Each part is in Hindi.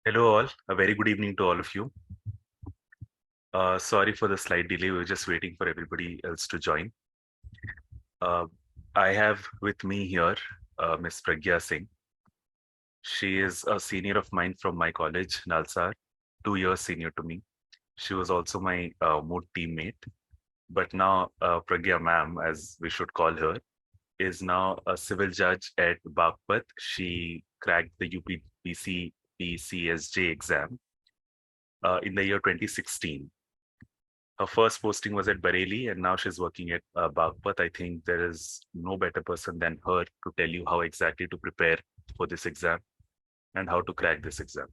Hello all, a very good evening to all of you. Sorry for the slight delay, we were just waiting for everybody else to join. Uh, I have with me here Ms. Pragya Singh. She is a senior of mine from my college, Nalsar, 2 years senior to me. She was also my mood teammate. But now Pragya ma'am, as we should call her, is now a civil judge at Baghpat. She cracked the UPBC PCSJ exam in the year 2016. Her first posting was at Bareilly, and now she's working at Baghpat. I think there is no better person than her to tell you how exactly to prepare for this exam and how to crack this exam.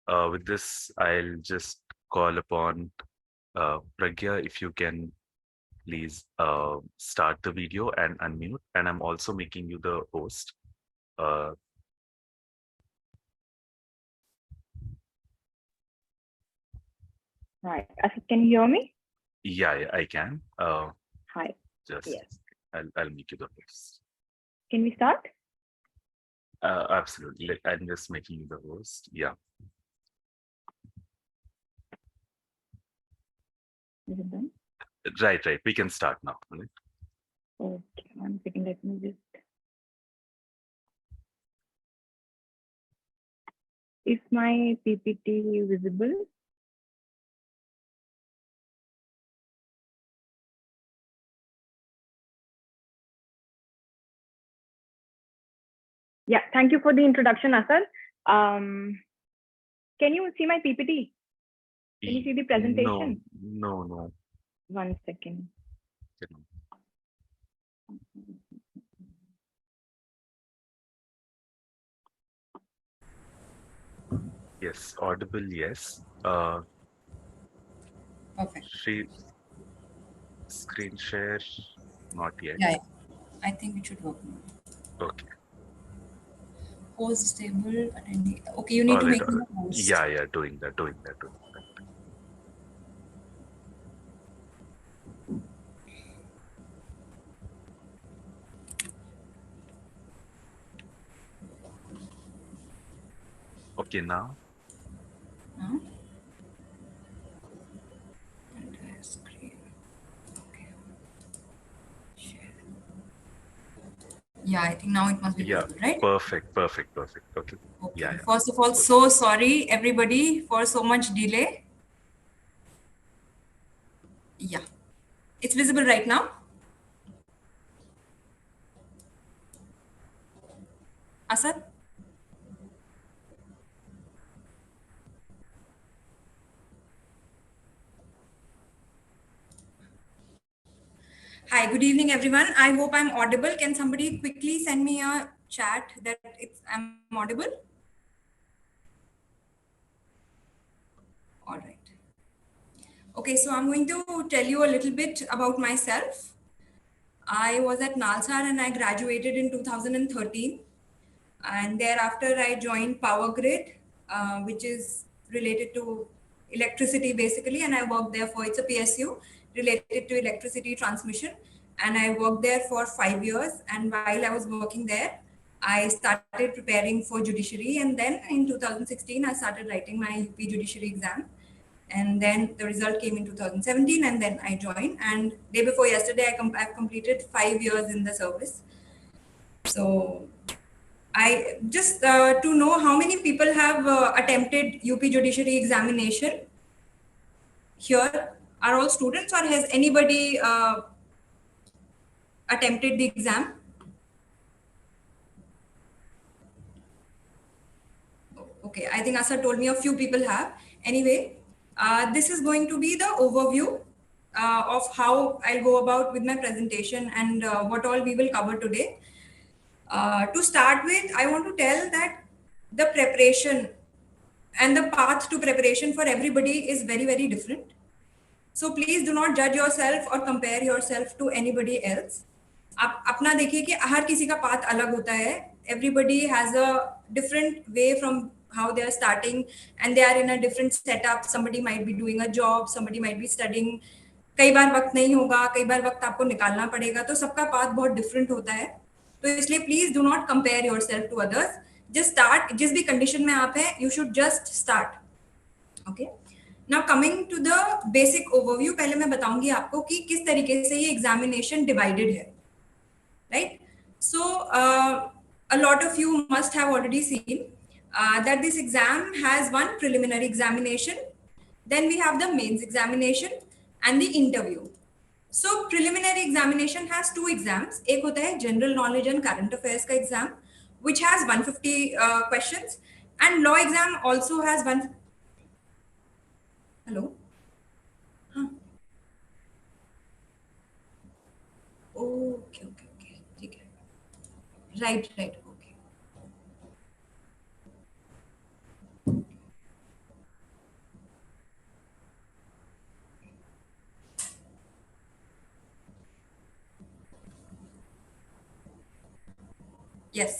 With this, I'll just call upon Pragya, if you can please start the video and unmute. And I'm also making you the host. Right. Can you hear me? Yeah, I can. Hi. Just Yes. I'll make you the host. Can we start? Absolutely. I'm just making you the host. Yeah. Is it done? Right. We can start now. Right? Okay, 1 second. Let me just. Is my PPT visible? Yeah, thank you for the introduction, Asad. Can you see my PPT? Can you see the presentation? No. 1 second. Yes, audible, yes. Perfect. Screen share, not yet. Yeah, I think it should work now. Okay. Host stable attendee. Okay, you need to make me the host. Yeah, doing that. Okay, now. Entire screen. Okay. Share. Yeah, I think now it must be visible, right? Perfect. Okay. Okay. Yeah. First of all, so sorry everybody for so much delay. Yeah, it's visible right now. Asad? Hi, good evening, everyone. I hope I'm audible. Can somebody quickly send me a chat that I'm audible? All right. Okay, so I'm going to tell you a little bit about myself. I was at Nalsar and I graduated in 2013. And thereafter, I joined Power Grid, which is related to electricity basically. And I worked there it's a PSU related to electricity transmission. And I worked there for 5 years. And while I was working there, I started preparing for judiciary. And then in 2016, I started writing my UP judiciary exam. And then the result came in 2017, and then I joined. And day before yesterday, I've completed 5 years in the service. So I just to know how many people have attempted UP judiciary examination here. Are all students, or has anybody attempted the exam? Okay, I think Asa told me a few people have. Anyway, this is going to be the overview of how I'll go about with my presentation and what all we will cover today. To start with, I want to tell that the preparation and the path to preparation for everybody is very, very different. So please do not judge yourself or compare yourself to anybody else. आप अपना देखिए कि हर किसी का पाथ अलग होता है. Everybody has a different way from how they are starting, and they are in a different setup. Somebody might be doing a job, somebody might be studying. कई बार वक्त नहीं होगा, कई बार वक्त आपको निकालना पड़ेगा, तो सबका पाथ बहुत डिफरेंट होता है. तो इसलिए please do not compare yourself to others. Just start, जिस भी कंडीशन में आप हैं, you should just start. Okay, now coming to the basic overview, पहले मैं बताऊंगी आपको कि किस तरीके से ये एग्जामिनेशन डिवाइडेड है, right? So a lot of you must have already seen that this exam has one preliminary examination, then we have the mains examination and the interview. So preliminary examination has two exams. एक होता है general knowledge and current affairs का exam, which has 150 questions, and law exam also has one. Hello? हाँ. Okay, okay, okay. ठीक है. Right, right. Okay. Yes.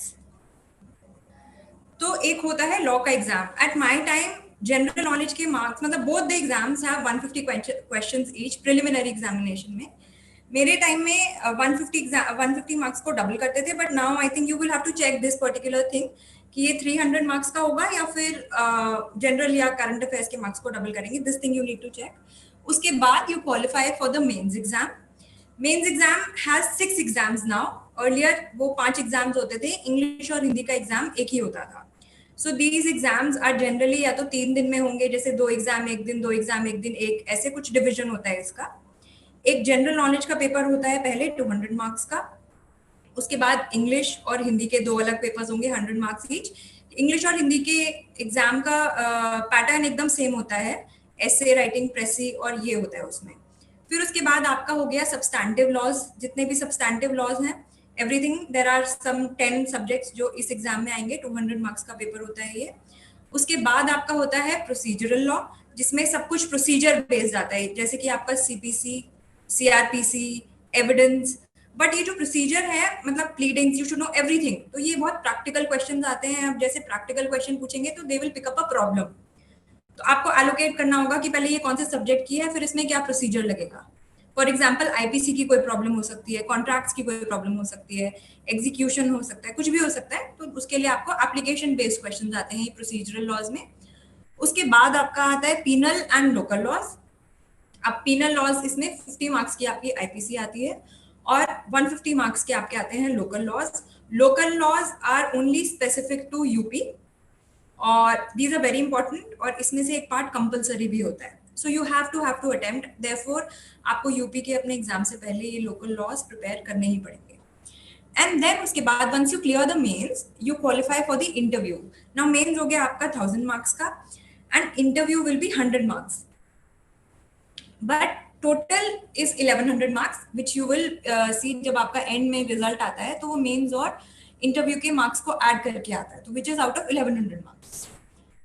तो एक होता है लॉ का exam. At my time general knowledge के मार्क्स, मतलब both the exams have 150 questions each preliminary examination में. मेरे टाइम में 150 मार्क्स को डबल करते थे, but now I think you will have to check this particular thing कि ये 300 मार्क्स का होगा या फिर जनरल या करंट अफेयर्स के मार्क्स को डबल करेंगे. This thing you need to check. उसके बाद you qualify for the mains exam. Mains exam has 6 exams now. Earlier वो 5 एग्जाम्स होते थे. इंग्लिश और हिंदी का एग्जाम एक ही होता था. So these exams are generally या तो 3 दिन में होंगे, जैसे 2 एग्जाम एक दिन, 2 एग्जाम एक दिन, एक ऐसे कुछ डिविजन होता है इसका. एक जनरल नॉलेज का पेपर होता है पहले 200 मार्क्स का. उसके बाद इंग्लिश और हिंदी के 2 अलग पेपर्स होंगे 100 मार्क्स ईच. इंग्लिश और हिंदी के एग्जाम का पैटर्न एकदम सेम होता है, एसे, राइटिंग, प्रेसी और ये होता है उसमें. फिर उसके बाद आपका हो गया सब्सटैंटिव लॉज. जितने भी सब्सटैंटिव लॉज हैं, everything, there are some 10 subjects जो इस एग्जाम में आएंगे. 200 मार्क्स का पेपर होता है ये. उसके बाद आपका होता है प्रोसीजरल लॉ, जिसमें सब कुछ प्रोसीजर बेस्ड आता है, जैसे कि आपका सीपीसी, सीआरपीसी, एविडेंस. बट ये जो प्रोसीजर है, मतलब pleadings, you should know everything. तो ये बहुत प्रैक्टिकल क्वेश्चंस आते हैं. अब जैसे प्रैक्टिकल क्वेश्चन पूछेंगे तो they will pick up a problem. तो आपको एलोकेट करना होगा कि पहले ये कौन से सब्जेक्ट की है, फिर इसमें क्या प्रोसीजर लगेगा. फॉर एग्जाम्पल आईपीसी की कोई प्रॉब्लम हो सकती है, कॉन्ट्रैक्ट्स की कोई प्रॉब्लम हो सकती है, एग्जीक्यूशन हो सकता है, कुछ भी हो सकता है. तो उसके लिए आपको एप्लीकेशन बेस्ड क्वेश्चंस आते हैं प्रोसीजरल लॉज में. उसके बाद आपका आता है पीनल एंड लोकल लॉज. अब पीनल लॉज, इसमें 50 मार्क्स की आपकी आईपीसी आती है और 150 मार्क्स के आपके आते हैं local laws. Local laws are only specific to UP और दीज आर वेरी इंपॉर्टेंट. और इसमें से एक पार्ट कंपलसरी भी होता है. So you have to attempt. Therefore आपको यूपी के अपने एग्जाम से पहले ये लोकल लॉज प्रिपेयर करने ही पड़ेंगे. एंड देन उसके बाद once you clear the mains, you qualify for the interview. Now mains हो गया आपका 1000 मार्क्स का and interview will be 100 marks. But total is 1100 marks which you will see जब आपका एंड में रिजल्ट आता है, तो वो मेंस और इंटरव्यू के मार्क्स को ऐड करके आता है, तो which is out of 1100 marks,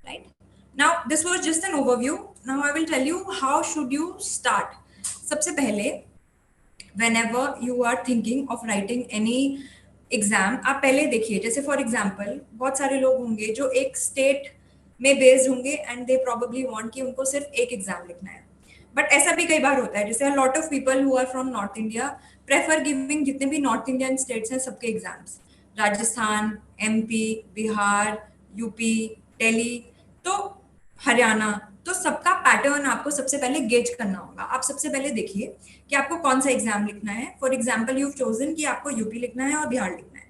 right? Now this was just an overview. Now I will tell you how should you start. सबसे पहले whenever you are thinking of writing any exam, आप पहले देखिए, जैसे फॉर एग्जाम्पल बहुत सारे लोग होंगे जो एक स्टेट में बेस्ड होंगे एंड दे प्रोबेबली वांट कि उनको सिर्फ एक एग्जाम लिखना है. बट ऐसा भी कई बार होता है, जैसे lot of people who are from north India prefer giving जितने भी नॉर्थ इंडियन स्टेट्स हैं सबके exams. Rajasthan, MP, Bihar, UP, Delhi, तो हरियाणा. तो सबका पैटर्न आपको सबसे पहले गेज करना होगा. आप सबसे पहले देखिए कि आपको कौन सा एग्जाम लिखना है. फॉर एग्जाम्पल यू चोजन कि आपको यूपी लिखना है और बिहार लिखना है,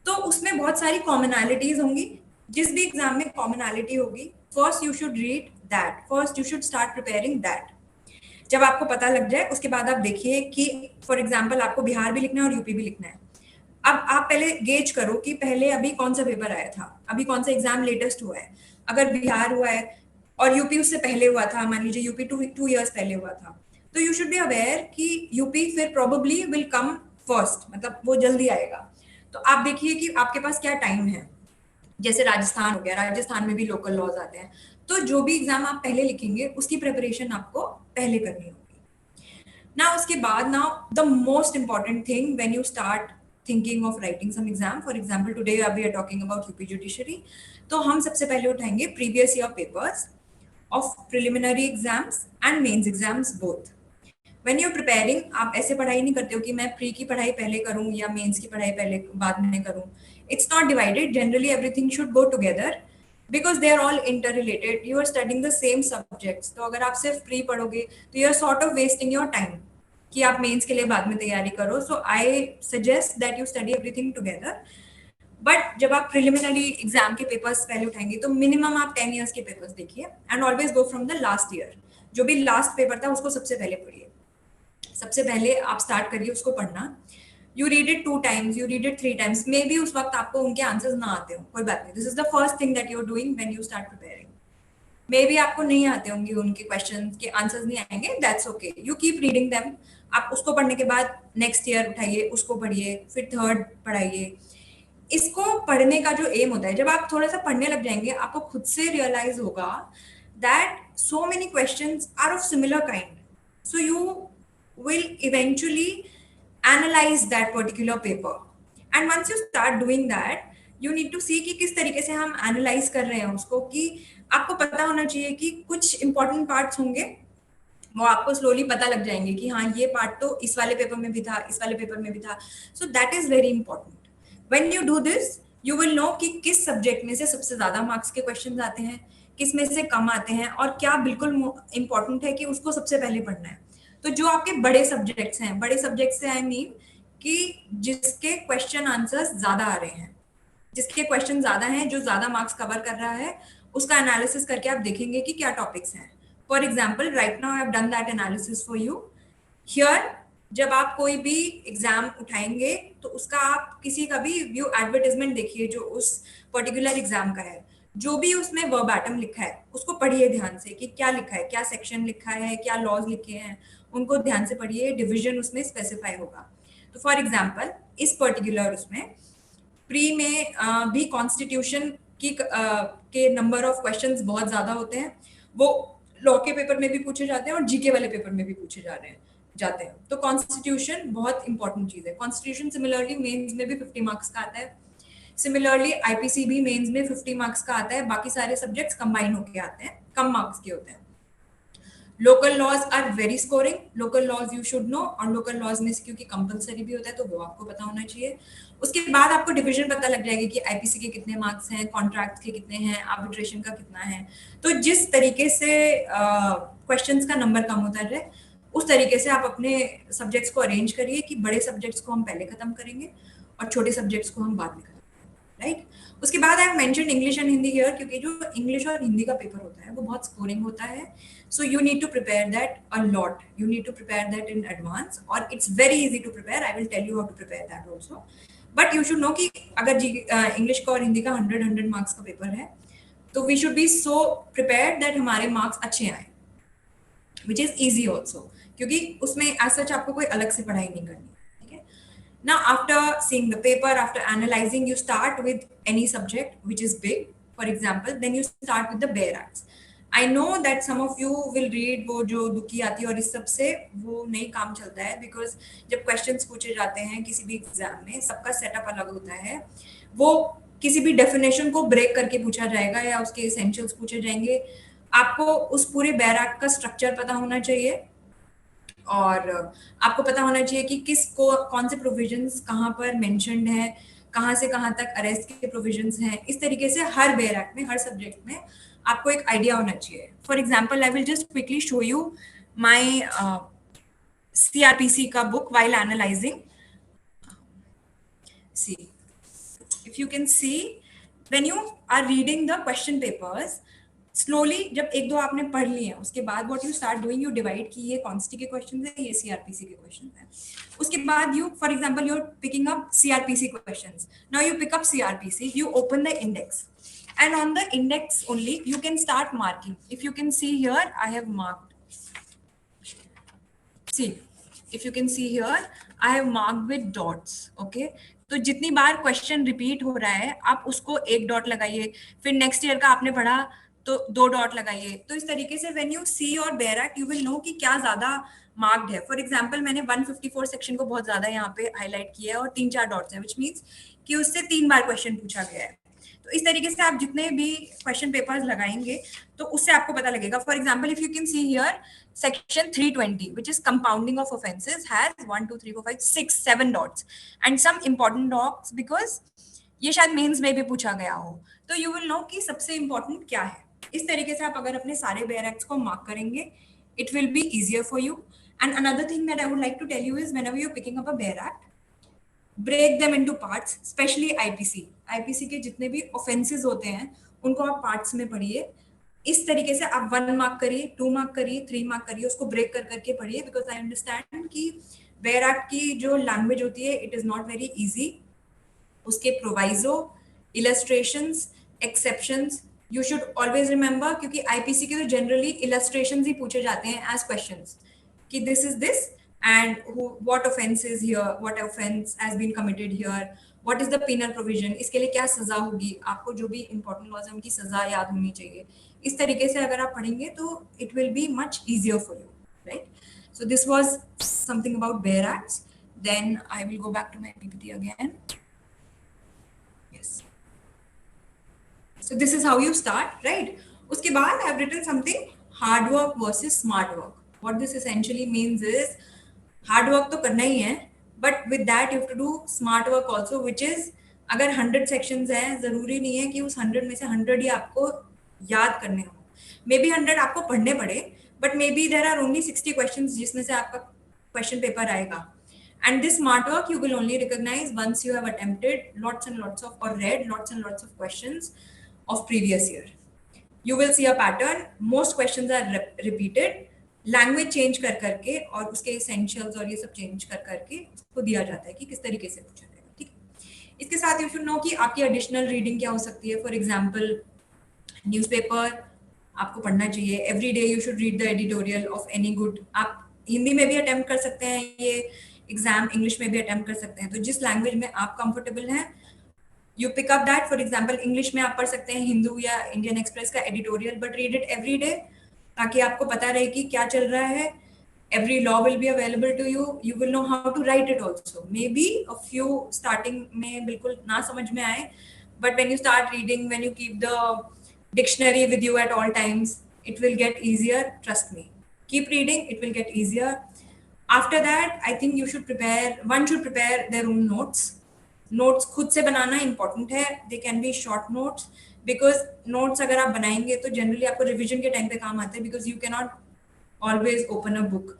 तो उसमें बहुत सारी कॉमनैलिटीज होंगी. जिस भी एग्जाम में कॉमनैलिटी होगी, first you should read that, first you should start preparing that. जब आपको पता लग जाए, उसके बाद आप देखिए कि फॉर एग्जाम्पल आपको बिहार भी लिखना है और यूपी भी लिखना है. अब आप पहले गेज करो कि पहले अभी कौन सा पेपर आया था, अभी कौन सा एग्जाम लेटेस्ट हुआ है. अगर बिहार हुआ है और यूपी उससे पहले हुआ था, मान लीजिए यूपी 2 years पहले हुआ था, तो यू शुड बी अवेयर कि यूपी फिर प्रोबेबली विल कम फर्स्ट, मतलब वो जल्दी आएगा. तो आप देखिए कि आपके पास क्या टाइम है. जैसे राजस्थान हो गया, राजस्थान में भी लोकल लॉज आते हैं. तो जो भी एग्जाम आप पहले लिखेंगे उसकी प्रिपरेशन आपको पहले करनी होगी. ना उसके बाद, now the most important thing when you start thinking of writing some exam, for example today we are talking about UP judiciary, तो हम सबसे पहले उठाएंगे previous year papers of preliminary exams and mains exams both. When you're preparing, आप ऐसे पढ़ाई नहीं करते हो कि मैं प्री की पढ़ाई पहले करूं या मेंस की पढ़ाई पहले बाद में करूं. It's not divided. Generally, everything should go together because they are all interrelated. You are studying the same subjects. तो अगर आप सिर्फ प्री पढ़ोगे तो you are sort of wasting your time कि आप मेंस के लिए बाद में तैयारी करो. So I suggest that you study everything together. But जब आप प्रिलिमिनरी एग्जाम के पेपर्स पहले उठाएंगे तो मिनिमम आप 10 इयर्स के पेपर्स देखिए and always go from the last year. जो भी लास्ट पेपर था उसको सबसे पहले पढ़िए. सबसे पहले आप स्टार्ट करिए उसको पढ़ना. You read it 2 times, you read it 3 times. May be उस वक्त आपको उनके आंसर्स ना आते हो, कोई बात नहीं. This is the first thing that you are doing when you start preparing. Maybe आपको नहीं आते होंगे उनके क्वेश्चन के आंसर्स नहीं आएंगे, that's okay. You keep reading them. आप उसको पढ़ने के बाद नेक्स्ट ईयर उठाइए, उसको पढ़िए, फिर थर्ड पढ़ाइए. इसको पढ़ने का जो एम होता है, जब आप थोड़ा सा पढ़ने लग जाएंगे आपको खुद से रियलाइज होगा that so many questions are of similar kind. So you will eventually analyse that particular paper and once you start doing that you need to see कि किस तरीके से हम एनालाइज कर रहे हैं उसको. कि आपको पता होना चाहिए कि कुछ इंपॉर्टेंट पार्ट्स होंगे वो आपको स्लोली पता लग जाएंगे कि हाँ ये पार्ट तो इस वाले पेपर में भी था, इस वाले पेपर में भी था. So that is very important. When you do this, you will know कि किस सब्जेक्ट में से सबसे ज्यादा मार्क्स के क्वेश्चंस आते हैं, किस में से कम आते हैं और क्या बिल्कुल इंपॉर्टेंट है कि उसको सबसे पहले पढ़ना है. तो जो आपके बड़े सब्जेक्ट्स हैं, बड़े सब्जेक्ट से आई मीन कि जिसके क्वेश्चन आंसर्स ज्यादा आ रहे हैं, जिसके क्वेश्चन ज्यादा हैं, जो ज्यादा मार्क्स कवर कर रहा है, उसका एनालिसिस करके आप देखेंगे कि क्या टॉपिक्स हैं. For example right now I have done that analysis for you. Here जब आप कोई भी एग्जाम उठाएंगे तो उसका आप किसी का भी व्यू एडवर्टाइजमेंट देखिए जो उस पर्टिकुलर एग्जाम का है. जो भी उसमें वर्बैटम लिखा है उसको पढ़िए ध्यान से कि क्या लिखा है, क्या सेक्शन लिखा है, क्या लॉज लिखे हैं, उनको ध्यान से पढ़िए. डिवीजन उसमें स्पेसिफाई होगा. तो फॉर एग्जाम्पल इस पर्टिकुलर उसमें प्री में भी कॉन्स्टिट्यूशन की के नंबर ऑफ क्वेश्चंस बहुत ज्यादा होते हैं. वो लॉ के पेपर में भी पूछे जाते हैं और जीके वाले पेपर में भी पूछे जाते हैं. तो कॉन्स्टिट्यूशन बहुत इंपॉर्टेंट चीज है. कॉन्स्टिट्यूशन सिमिलरली मेंस में भी 50 मार्क्स का आता है. सिमिलरली आईपीसी भी मेंस में 50 मार्क्स का आता है. बाकी सारे सब्जेक्ट्स कंबाइन होके आते हैं, कम मार्क्स के होते हैं. Local laws are very scoring. Local laws you should know. और लोकल लॉज में से क्योंकि कंपलसरी भी होता है तो वो आपको पता होना चाहिए. उसके बाद आपको डिवीजन पता लग जाएगी कि आईपीसी के कितने मार्क्स हैं, कॉन्ट्रैक्ट के कितने हैं, आर्बिट्रेशन का कितना है. तो जिस तरीके से क्वेश्चंस का नंबर कम होता जाए उस तरीके से आप अपने सब्जेक्ट्स को अरेंज करिए कि बड़े सब्जेक्ट्स को हम पहले खत्म करेंगे और छोटे सब्जेक्ट्स को हम बाद में करेंगे. राइट. उसके बाद I have mentioned English and Hindi here क्योंकि जो इंग्लिश और हिंदी का पेपर होता है वो बहुत स्कोरिंग होता है. So you need to prepare that a lot. You need to prepare that in advance और it's very easy to prepare. I will tell you how to prepare that also. But you should know कि अगर इंग्लिश का और हिंदी का 100 मार्क्स का पेपर है तो we should be so prepared that हमारे मार्क्स अच्छे आए, विच इज ईजी ऑल्सो क्योंकि उसमें एज सच आपको कोई अलग से पढ़ाई नहीं करनी. ठीक है. Now after seeing the paper, after analyzing, you start with any subject which is big. For example, then you start with the bare acts. I know that some of you will read वो जो दुखी आती है और इस सब से वो नहीं काम चलता है because जब questions पूछे जाते हैं किसी भी एग्जाम में सबका सेटअप अलग होता है. वो किसी भी डेफिनेशन को ब्रेक करके पूछा जाएगा या उसके एसेंशियल्स पूछे जाएंगे. आपको उस पूरे bare act का स्ट्रक्चर पता होना चाहिए और आपको पता होना चाहिए कि कौन से प्रोविजंस कहाँ पर मेंशन्ड है, कहाँ से कहाँ तक अरेस्ट के प्रोविजंस हैं. इस तरीके से हर बेयर एक्ट में, हर सब्जेक्ट में आपको एक आइडिया होना चाहिए. For example I will just quickly show you my CRPC का book while analyzing. See, if you can see, when you are reading the question papers, slowly जब एक दो आपने पढ़ लिए हैं उसके बाद what you start doing, you divide कि ये कॉन्स्टी के क्वेश्चंस है, ये सीआरपीसी के क्वेश्चंस हैं. उसके बाद you for example you are picking up CrPC questions. Now you pick up CrPC, you open the index and on the index only you can start marking. If you can see here I have marked, see if you can see here I have marked with dots. okay, तो जितनी बार क्वेश्चन रिपीट हो रहा है आप उसको एक डॉट लगाइए. फिर नेक्स्ट ईयर का आपने पढ़ा तो 2 डॉट लगाइए. तो इस तरीके से व्हेन यू सी और bare act you will know कि क्या ज्यादा मार्क्ड है. फॉर एग्जांपल मैंने 154 सेक्शन को बहुत ज्यादा यहाँ पे हाईलाइट किया है और 3-4 डॉट्स हैं, विच मीन्स कि उससे 3 बार क्वेश्चन पूछा गया है. तो इस तरीके से आप जितने भी क्वेश्चन पेपर्स लगाएंगे तो उससे आपको पता लगेगा. For example if you can see here section 320 which is compounding of offenses has 1 2 3 4 5 6 7 dots and some important dots because ये शायद मेंस में भी पूछा गया हो, तो यू विल नो कि सबसे इंपॉर्टेंट क्या है। इस तरीके से आप अगर अपने सारे बेयर एक्ट्स को मार्क करेंगे, it will be easier for you. And another thing that I would like to tell you is whenever you are picking up a bare act, break them into parts, specially IPC. IPC के जितने भी ऑफेंसेस होते हैं उनको आप पार्ट्स में पढ़िए। इस तरीके से आप 1 मार्क करिए, 2 मार्क करिए, 3 मार्क करिए, उसको ब्रेक कर करके पढ़िए, बिकॉज आई अंडरस्टैंड कि बेयर एक्ट की जो लैंग्वेज होती है it is not very easy. उसके proviso, illustrations, exceptions you should always remember, क्योंकि आईपीसी के तो जनरली इलस्ट्रेशंस ही पूछे जाते हैं एज क्वेश्चंस कि this is this and what offense is here, what offense has been committed here, what is the penal provision, इसके लिए क्या सजा होगी, आपको जो भी important laws है उनकी सजा याद होनी चाहिए। इस तरीके से अगर आप पढ़ेंगे तो it will be much easier for you, right? So this was something about Bear Acts. Then I will go back to my PPT again. Yes. So this is how you start, right? उसके बाद I have written something, hard work versus smart work. What this essentially means is hard work तो करना ही है, but with that you have to do smart work also, which is अगर 100 सेक्शंस हैं, जरूरी नहीं है कि उस 100 में से 100 ही आपको याद करने हो। मे बी 100 आपको पढ़ने पड़े, but may be there are only 60 question जिसमें से आपका क्वेश्चन पेपर आएगा। And this smart work you will only recognise once you have attempted lots and lots of और read lots and lots of questions of previous year. You will see a pattern, most questions are repeated, language change कर करके और उसके एसेंशियल्स और ये सब चेंज कर करके उसको दिया जाता है कि किस तरीके से पूछा जाएगा, ठीक है। इसके साथ यू शुड नो कि आपकी एडिशनल रीडिंग क्या हो सकती है। फॉर एग्जांपल न्यूज़पेपर आपको पढ़ना चाहिए, every day you should read the editorial of any good. आप हिंदी में भी अटेम्प्ट कर सकते हैं ये एग्जाम, इंग्लिश में भी अटेम्प्ट कर सकते हैं, तो जिस लैंग्वेज में आप कंफर्टेबल हैं you pick up that. For example English में आप पढ़ सकते हैं हिंदू या इंडियन एक्सप्रेस का editorial, but read it every day ताकि आपको पता रहे कि क्या चल रहा है। Every law will be available to you. You will know how to write it also. Maybe a few starting में बिल्कुल ना समझ में आए, but when you start reading, when you keep the dictionary with you at all times, it will get easier. Trust me. Keep reading, it will get easier. After that, I think you should prepare. One should prepare their own notes. Notes खुद से बनाना important है. They can be short notes. Because notes अगर आप बनाएंगे तो जनरली आपको रिविजन के टाइम पे काम आते हैं, because you can not always open a book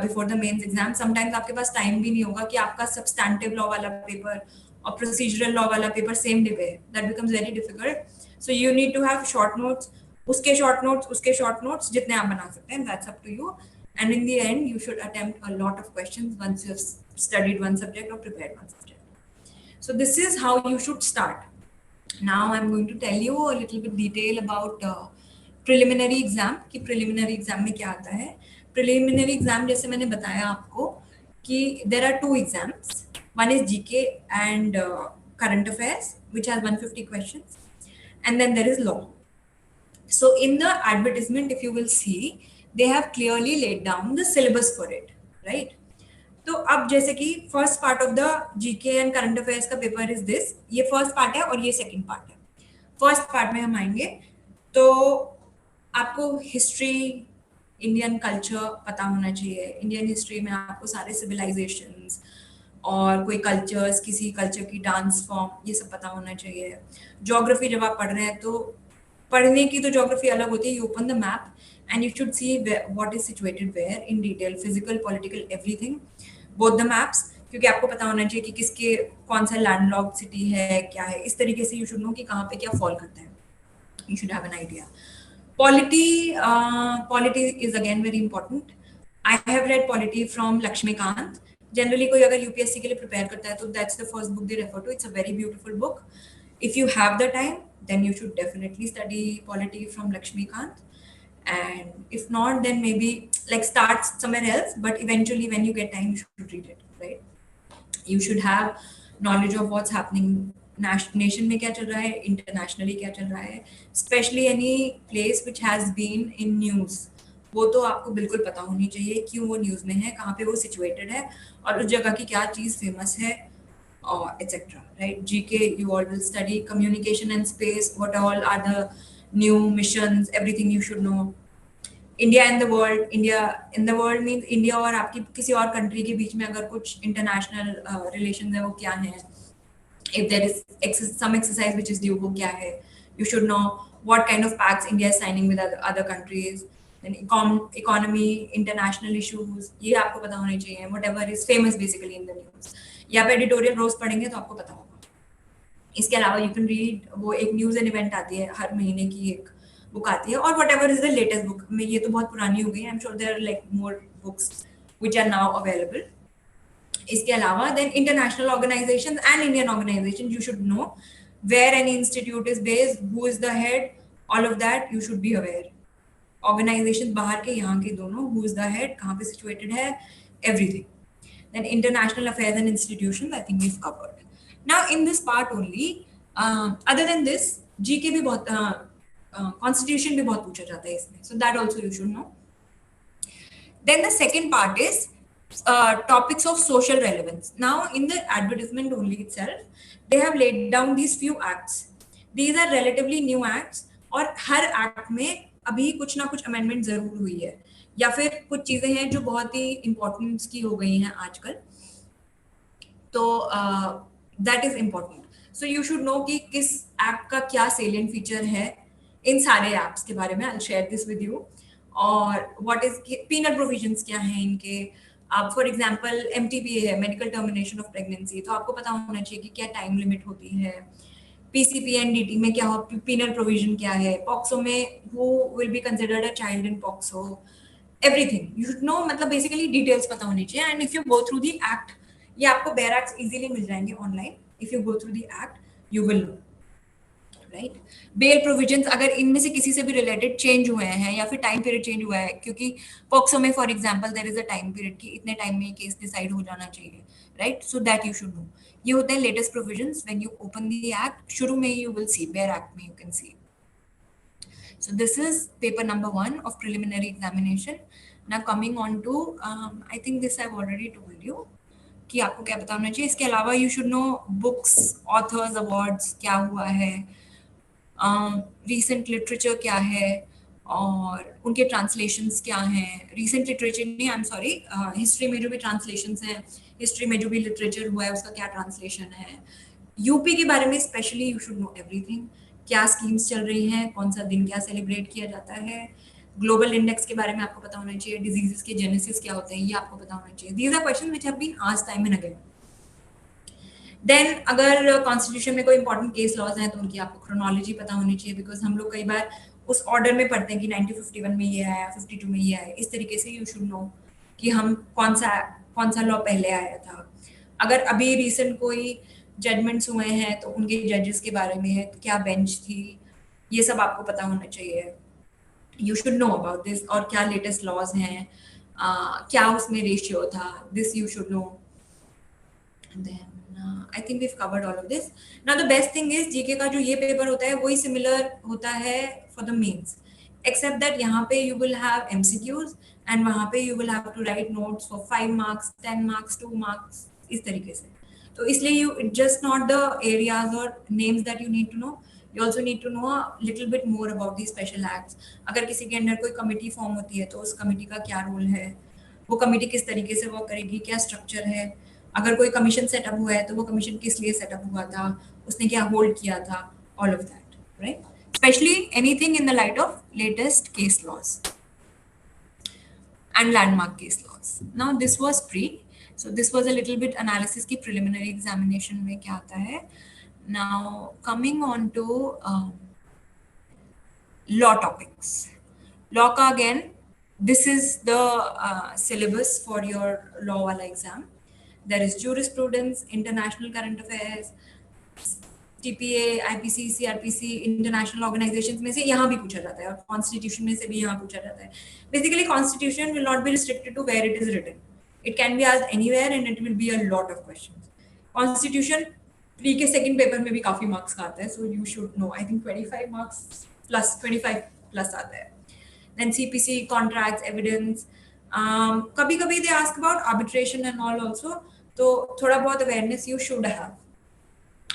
before the mains exam. Sometimes आपके पास टाइम भी नहीं होगा कि आपका सब्सटैंटिव लॉ वाला पेपर और प्रोसीजरल लॉ वाला पेपर सेम डे पे है, that becomes very difficult. So you need to have short notes, उसके शॉर्ट नोट्स, उसके शॉर्ट नोट्स, जितने आप बना सकते हैं, that's up to you. And in the end you should attempt a lot of questions once you have studied one subject और prepared one subject. So this is how you should start. Now I'm going to tell you a little bit detail about preliminary exam कि preliminary exam में क्या आता है। Preliminary exam जैसे मैंने बताया आपको कि there are 2 exams. One is GK and current affairs which has 150 questions, and then there is law. So in the advertisement if you will see they have clearly laid down the syllabus for it, right? तो अब जैसे कि first part of the GK and current affairs का पेपर इज दिस, ये फर्स्ट पार्ट है और ये सेकंड पार्ट है। फर्स्ट पार्ट में हम आएंगे तो आपको हिस्ट्री, इंडियन कल्चर पता होना चाहिए। इंडियन हिस्ट्री में आपको सारे सिविलाइजेशंस और कोई कल्चर्स, किसी कल्चर की डांस फॉर्म, ये सब पता होना चाहिए। ज्योग्राफी जब आप पढ़ रहे हैं तो पढ़ने की तो ज्योग्राफी अलग होती है, you open the map and you should see what is situated where in detail, physical, political, everything, both the maps, क्योंकि आपको पता होना चाहिए कि किसके कौन सा लैंडलॉक्ड सिटी है, क्या है। इस तरीके से you should know कि कहाँ पे क्या फॉल करता है, you should have an idea. Polity is again very important. I have read polity from Lakshmikant. Generally कोई अगर UPSC के लिए prepare करता है तो that's the first book they refer to. It's a very beautiful book. If you have the time, then you should definitely study polity from Lakshmikant. And if not, then maybe like start somewhere else, but eventually when you get time you should read it, right? You should have knowledge of what's happening nation में क्या चल रहा है, internationally क्या चल रहा है, especially any place which has been in news, वो तो आपको बिल्कुल पता होनी चाहिए क्यों वो न्यूज में है, कहाँ पे वो सिचुएटेड है और उस जगह की क्या चीज फेमस है और etcetera, right? GK you all will study communication and space, what all are the new missions, everything you should know. India in the world, India in the world means India और आपकी किसी और कंट्री के बीच में अगर कुछ इंटरनेशनल रिलेशन है वो क्या है, if there is some exercise which is due, वो क्या है, you should know what kind of pacts India is signing with other countries, then economy, international issues, ये आपको पता होने चाहिए, whatever is famous basically in the news, या पे editorial रोज पढ़ेंगे तो आपको पता होगा. इसके अलावा you can read, वो एक news and event आती है हर महीने की, एक बुक आती है, और whatever is the latest book, में ये तो बहुत पुरानी हो गई, I'm sure there are like more books which are now available. इसके अलावा then international organizations and Indian organizations, you should know where any institute is based, who is the head, all of that you should be aware. Organizations बाहर के यहाँ के दोनों, who is the head, कहाँ पे situated है, everything. Then international affairs and institutions, I think we've covered. Now in this part only, other than this, GK भी बहुत constitution भी बहुत पूछा जाता है इसमें, so that also you should know. Then the second part is topics of social relevance. Now in the advertisement only itself, they have laid down these few acts. These are relatively new acts, और हर act में अभी कुछ ना कुछ amendment जरूर हुई है, या फिर कुछ चीजें हैं जो बहुत ही importance की हो गई हैं आजकल, तो that is important. So you should know कि किस act का क्या salient feature है इन सारे acts के बारे में. I'll share this with you. और what is penal provisions क्या हैं इनके. आप फॉर एग्जाम्पल MTPA है, मेडिकल टर्मिनेशन ऑफ प्रेगनेंसी, तो आपको पता होना चाहिए कि क्या टाइम लिमिट होती है. PCPNDT में क्या हो, penal provision क्या है, पॉक्सो में who will be considered a child in POXO, everything you should know. मतलब बेसिकली डिटेल्स पता होनी चाहिए. And if you go through the act, ये आपको बेयर एक्ट्स इजीली मिल जाएंगे online. If you go through the act you will know, right. Bail provisions, अगर इनमें से किसी से भी रिलेटेड चेंज हुए हैं या फिर टाइम पीरियड चेंज हुआ है, क्योंकि पॉक्सो में for example there is a time period कि इतने टाइम में केस डिसाइड हो जाना चाहिए, right. So that you should know. ये होते हैं latest provisions. When you open the act, शुरू में you will see, bare act में you can see. So this is paper number 1 of preliminary examination. Now coming on to I think this I've already told you कि आपको क्या पता होना चाहिए. इसके अलावा you should know books, authors, awards क्या हुआ है, recent literature क्या है, और उनके translations क्या हैं. recent literature नहीं, I'm sorry, history में जो भी translations हैं, history में जो भी literature हुआ है उसका क्या translation है. यूपी के बारे में specially you should know everything. क्या स्कीम्स चल रही हैं, कौन सा दिन क्या सेलिब्रेट किया जाता है. ग्लोबल इंडेक्स के बारे में आपको पता होना चाहिए. डिजीजेस के जेनेसिस क्या होते हैं ये आपको पता होना चाहिए. These are questions which have been asked time and again. Then अगर कॉन्स्टिट्यूशन में कोई इंपॉर्टेंट केस लॉज हैं तो उनकी आपको क्रोनोलॉजी पता होनी चाहिए, बिकॉज हम लोग कई बार उस ऑर्डर में पढ़ते हैं कि 1951 में ये आया, 52 में ये आया. इस तरीके से यू शुड नो कि हम कौन सा लॉ पहले आया था. अगर अभी रिसेंट कोई जजमेंट्स हुए हैं तो उनके जजेस के बारे में, क्या बेंच थी, ये सब आपको पता होना चाहिए. You should know about this. और क्या लेटेस्ट लॉज हैं, क्या उसमें रेशियो था, this you should know. Then I think we have covered all of this. Now the best thing is GK का जो ये पेपर होता है वही सिमिलर होता है for the mains, except that यहाँ पे you will have MCQs and वहाँ पे you will have to write notes for 5 marks, 10 marks, 2 marks, इस तरीके से. तो इसलिए you just not the areas or names that you need to know, you also need to know a little bit more about these special acts. अगर किसी के अंडर कोई कमेटी फॉर्म होती है तो उस कमेटी का क्या रोल है, वो कमेटी किस तरीके से वर्क करेगी, क्या स्ट्रक्चर है. अगर कोई कमीशन सेटअप हुआ है तो वो कमीशन किस लिए सेटअप हुआ था, उसने क्या होल्ड किया था, all of that, right. Specially anything in the light of latest case laws and landmark case laws. Now this was pre, so this was a little bit analysis की preliminary examination में क्या आता है. Now coming on to law topics. Law का again, this is the syllabus for your law वाला exam. There is jurisprudence, international current affairs, TPA, IPC, CRPC, international organizations में से यहाँ भी पूछा जाता है, और constitution में से भी यहाँ पूछा जाता है. Basically, constitution will not be restricted to where it is written. It can be asked anywhere and it will be a lot of questions. Constitution pre के second paper में भी काफी marks का आता है, so you should know. I think 25 marks plus 25 plus आता है. Then CPC, contracts, evidence. कभी-कभी they ask about arbitration and all also. तो थोड़ा बहुत awareness you should have.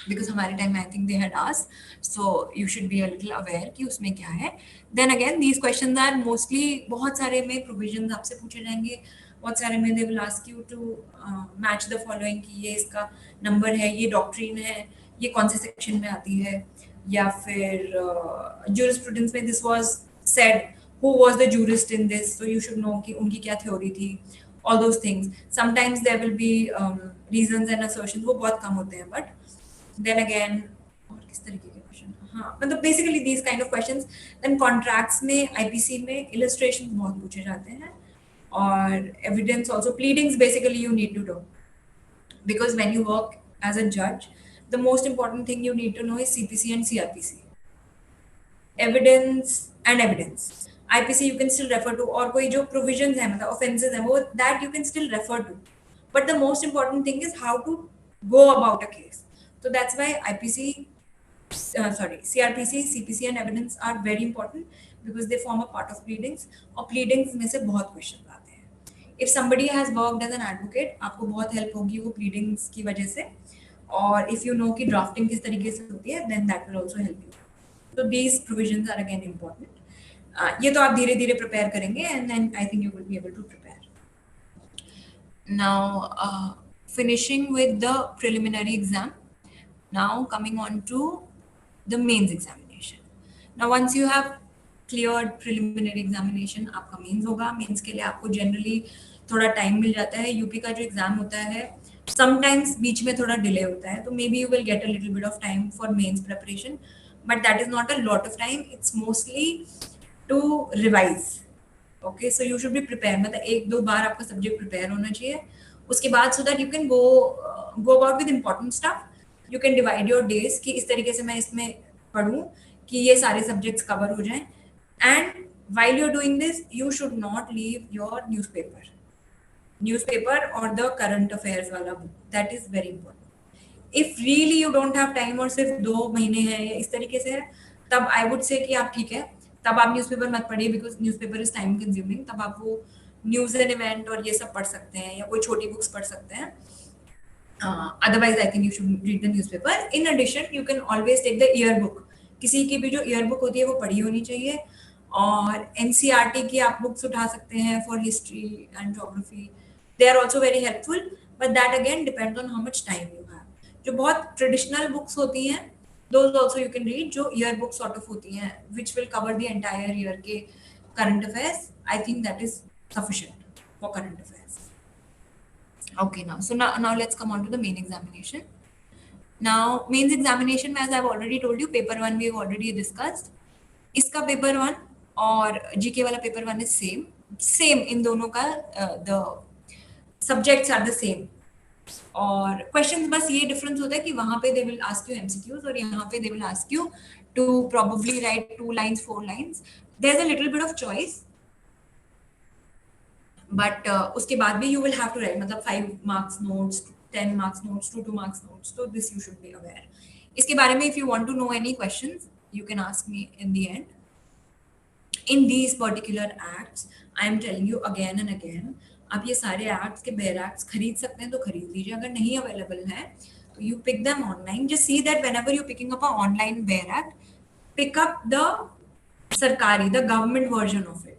Because हमारे टाइम में I think they had asked, so you should be a little aware कि उसमें क्या है. Then again, these questions are mostly, बहुत सारे में provisions आपसे पूछे जाएंगे, बहुत सारे में they will ask you to match the following कि ये इसका number है, ये doctrine है, ये कौन से सेक्शन में आती है, या फिर jurisprudence में this was said, who was the jurist in this, so you should know कि उनकी क्या theory थी, all those things. Sometimes there will be reasons and assertions, वो बहुत कम होते हैं, but then again और किस तरीके के क्वेश्चन, हाँ मतलब basically these kind of questions. Then contracts में IPC में illustrations बहुत पूछे जाते हैं, और evidence also, pleadings basically you need to know, because when you work as a judge, the most important thing you need to know is CPC and CRPC. Evidence and evidence. IPC you can still refer to, और कोई जो provisions है मतलब offences है वो, that you can still refer to. But the most important thing is how to go about a case. So that's why CRPC, CPC and evidence are very important, because they form a part of pleadings, और pleadings में से बहुत questions आते हैं. If somebody has worked as an advocate, आपको बहुत help होगी वो pleadings की वजह से, और if you know कि drafting किस तरीके से होती है, then that will also help you. So these provisions are again important. ये तो आप धीरे धीरे prepare करेंगे, and then I think you will be able to prepare. Now, finishing with the preliminary exam. Now coming on to the mains examination. Now once you have cleared preliminary examination, आपका mains होगा. Mains के लिए आपको generally थोड़ा time मिल जाता है. यूपी का जो exam होता है, sometimes बीच में थोड़ा delay होता है, तो maybe you will get a little bit of time for mains preparation, but that is not a lot of time. It's mostly to revise. Okay, so you should be prepared. मतलब एक दो बार आपका subject prepare होना चाहिए. उसके बाद so that you can go about with important stuff. You can divide your days कि इस तरीके से मैं इसमें पढ़ूं कि ये सारे subjects cover हो जाएं. And while you're doing this, you should not leave your newspaper or the current affairs वाला book. That is very important. If really you don't have time और सिर्फ 2 महीने हैं या इस तरीके से है, तब I would say कि आप ठीक है, तब आप न्यूज़पेपर मत पढ़िए, because newspaper is time consuming. तब आप वो न्यूज़ एंड इवेंट और ये सब पढ़ सकते हैं, या कोई छोटी बुक्स पढ़ सकते हैं. Otherwise, I think you should read the newspaper. In addition, you can always take the yearbook. किसी की भी जो yearbook होती है वो पढ़ी होनी चाहिए, और NCERT की आप books उठा सकते हैं for history and geography. They are also very helpful, but that again depends on how much time you have. जो बहुत traditional books होती हैं, those also you can read. जो yearbook sort of होती हैं, which will cover the entire year के current affairs. I think that is sufficient for current affairs. Okay, now let's come on to the main examination. Now mains examination, as I've already told you, paper 1 we've already discussed. इसका paper 1 और GK वाला paper 1 is same इन दोनों का, the subjects are the same, और questions बस ये difference होता है कि वहाँ पे they will ask you MCQs और यहाँ पे they will ask you to probably write 2 lines, 4 lines. There's a little bit of choice, but उसके बाद भी you will have to write, मतलब 5 marks notes, 10 marks notes, 2 marks notes. So this you should be aware. इसके बारे में if you want to know any questions, you can ask me in the end. In these particular acts, I am telling you again and again, आप ये सारे acts के bare acts खरीद सकते हैं तो खरीद लीजिए. अगर नहीं available है तो you pick them online. Just see that whenever you're picking up an online bare act, pick up the सरकारी, the government version of it.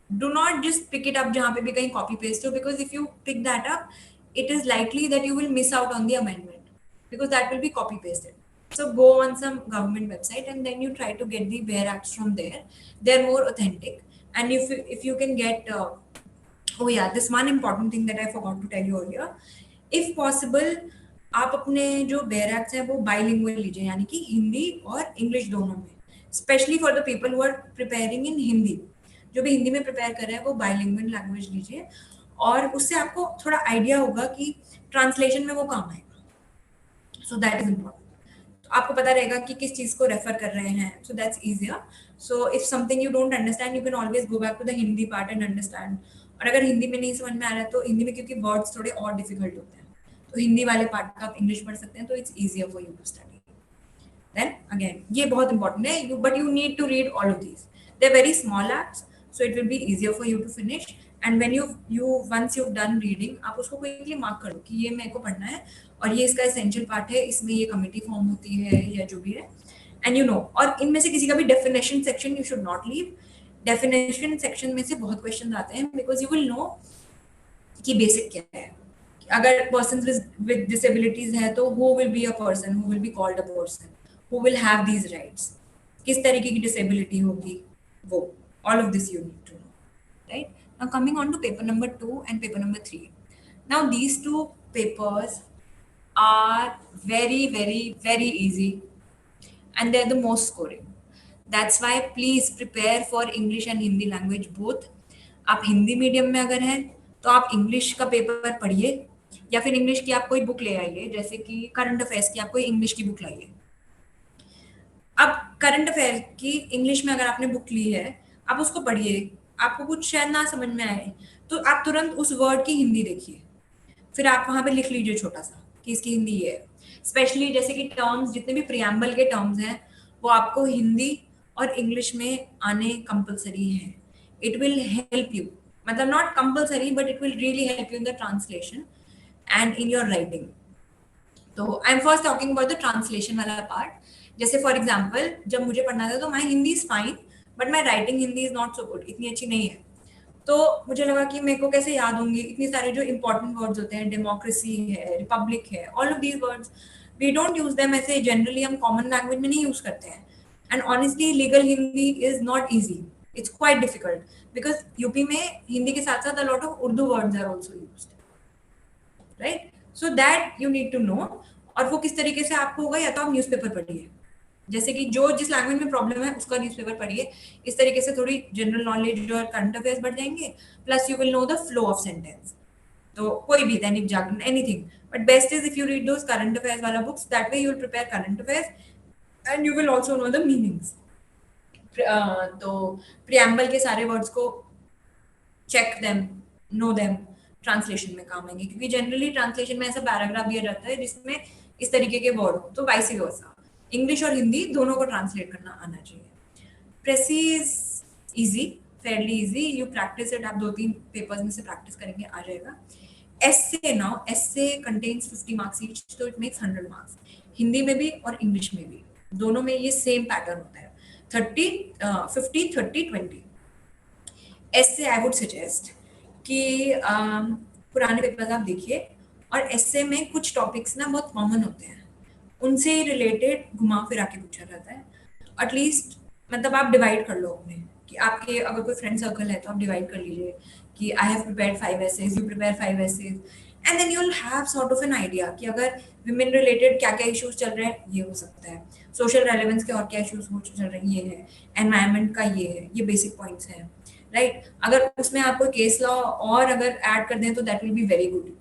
Do not just pick it up जहाँ पे भी कहीं copy paste हो, because if you pick that up, it is likely that you will miss out on the amendment, because that will be copy pasted. So go on some government website and then you try to get the bare acts from there. They're more authentic. And if you can get, oh yeah, this one important thing that I forgot to tell you earlier. If possible, आप अपने जो bare acts हैं वो bilingual लीजिए, यानी कि हिंदी और इंग्लिश दोनों में. Especially for the people who are preparing in Hindi. जो भी हिंदी में प्रिपेयर कर रहे हैं वो बाइलिंगुअल लैंग्वेज लीजिए, और उससे आपको थोड़ा आइडिया होगा कि ट्रांसलेशन में वो काम आएगा. So that is important. तो आपको पता रहेगा कि किस चीज को रेफर कर रहे हैं. So that's easier. So if something you don't understand, you can always go back to the Hindi part and understand. और अगर हिंदी में नहीं समझ में आ रहा है तो हिंदी में, क्योंकि वर्ड्स थोड़े और डिफिकल्ट होते हैं, तो हिंदी वाले पार्ट का आप इंग्लिश पढ़ सकते हैं, तो it's easier for you to study. Then again ये बहुत इंपॉर्टेंट है, but you need to read all of these. They are very small acts, so it will be easier for you to finish. And when once you've done reading, आप उसको quickly mark कर दो कि ये मेरे को पढ़ना है और ये इसका essential part है, इसमें ये committee form होती है या जो भी है. And you know, और इनमें से किसी का भी definition section you should not leave. Definition section में से बहुत questions आते हैं, because you will know कि basic क्या है. अगर पर्सन विद डिसेबिलिटीज है तो who will be a person, who will be called a person, who will have these rights, किस तरीके की डिसेबिलिटी होगी वो, all of this you need to know, right? Now coming on to paper number 2 and paper number 3. Now these two papers are very easy and they're the most scoring. That's why please prepare for English and Hindi language both. आप हिंदी मीडियम में अगर हैं तो आप इंग्लिश का पेपर पढ़िए, या फिर इंग्लिश की आप कोई बुक ले आइए, जैसे कि करंट अफेयर्स की आप कोई इंग्लिश की बुक लाइए. अब करंट अफेयर की इंग्लिश में अगर आपने बुक ली है, आप उसको पढ़िए, आपको कुछ शायद ना समझ में आए तो आप तुरंत उस वर्ड की हिंदी देखिए, फिर आप वहां पे लिख लीजिए छोटा सा कि इसकी हिंदी ये है. स्पेशली जैसे कि टर्म्स, जितने भी प्रियम्बल के टर्म्स हैं वो आपको हिंदी और इंग्लिश में आने कंपलसरी है. इट विल हेल्प यू, मतलब not compulsory but it will really help you in the translation and in your writing. तो I am first talking about the translation वाला पार्ट. जैसे फॉर एग्जाम्पल जब मुझे पढ़ना था तो my Hindi is fine but my writing Hindi is not so good, इतनी अच्छी नहीं है. तो मुझे लगा कि मेरे को कैसे याद होंगी इतने सारे जो इंपॉर्टेंट वर्ड्स होते हैं, डेमोक्रेसी है, रिपब्लिक है, all of these words we don't use them ऐसे जनरली, हम कॉमन लैंग्वेज में नहीं यूज करते हैं. And honestly legal Hindi is not easy, it's quite difficult because UP में हिंदी के साथ साथ a lot of Urdu words are also used, right? So that you need to know. और वो किस तरीके से आपको होगा, या तो आप न्यूज़पेपर पढ़िए, जैसे कि जो जिस लैंग्वेज में प्रॉब्लम है उसका न्यूज़पेपर पढ़िए. इस तरीके से थोड़ी जनरल नॉलेज और करंट अफेयर्स बढ़ जाएंगे, plus you will know the flow of sentence. तो कोई भी Dainik Jagran, anything, but best is if you read those current affairs वाला books, that way you will prepare current affairs and you will also know the meanings. तो प्रियम्बल के सारे वर्ड्स को check them, know them, translation में काम आएंगे, क्योंकि जनरली ट्रांसलेशन में ऐसा पैराग्राफ दिया जाता है जिसमें इस तरीके के वर्ड हो. तो वाइस वर्सा इंग्लिश और हिंदी दोनों को ट्रांसलेट करना आना चाहिए. Precis is easy, fairly easy, you practise it. आप 2-3 पेपर्स में से प्रैक्टिस करेंगे, आ जाएगा. Essay now, essay contains 50 marks each, तो इट मेक्स 100 मार्क्स. हिंदी में भी और इंग्लिश में भी, दोनों में ये सेम पैटर्न होता है, 50, 30, 20. एस्से आई वुड सजेस्ट कि पुराने पेपर्स आप देखिए, और एस्से में कुछ टॉपिक्स ना बहुत कॉमन होते हैं, उनसे रिलेटेड घुमा फिरा के पूछा जाता है. एटलीस्ट मतलब आप डिवाइड कर लो अपने, कि आपके अगर कोई फ्रेंड सर्कल है तो आप डिवाइड कर लीजिए कि I have prepared 5 essays, you prepare 5 essays, and then you will have sort of an idea कि अगर विमेन रिलेटेड क्या क्या इश्यूज चल रहे हैं, ये हो सकता है, सोशल रेलेवेंस के और क्या इश्यूज चल रहे हैं, ये है, एनवायरमेंट का ये है, ये बेसिक पॉइंट्स हैं, राइट? अगर उसमें आप कोई केस लॉ और अगर ऐड कर दें तो that will be very good,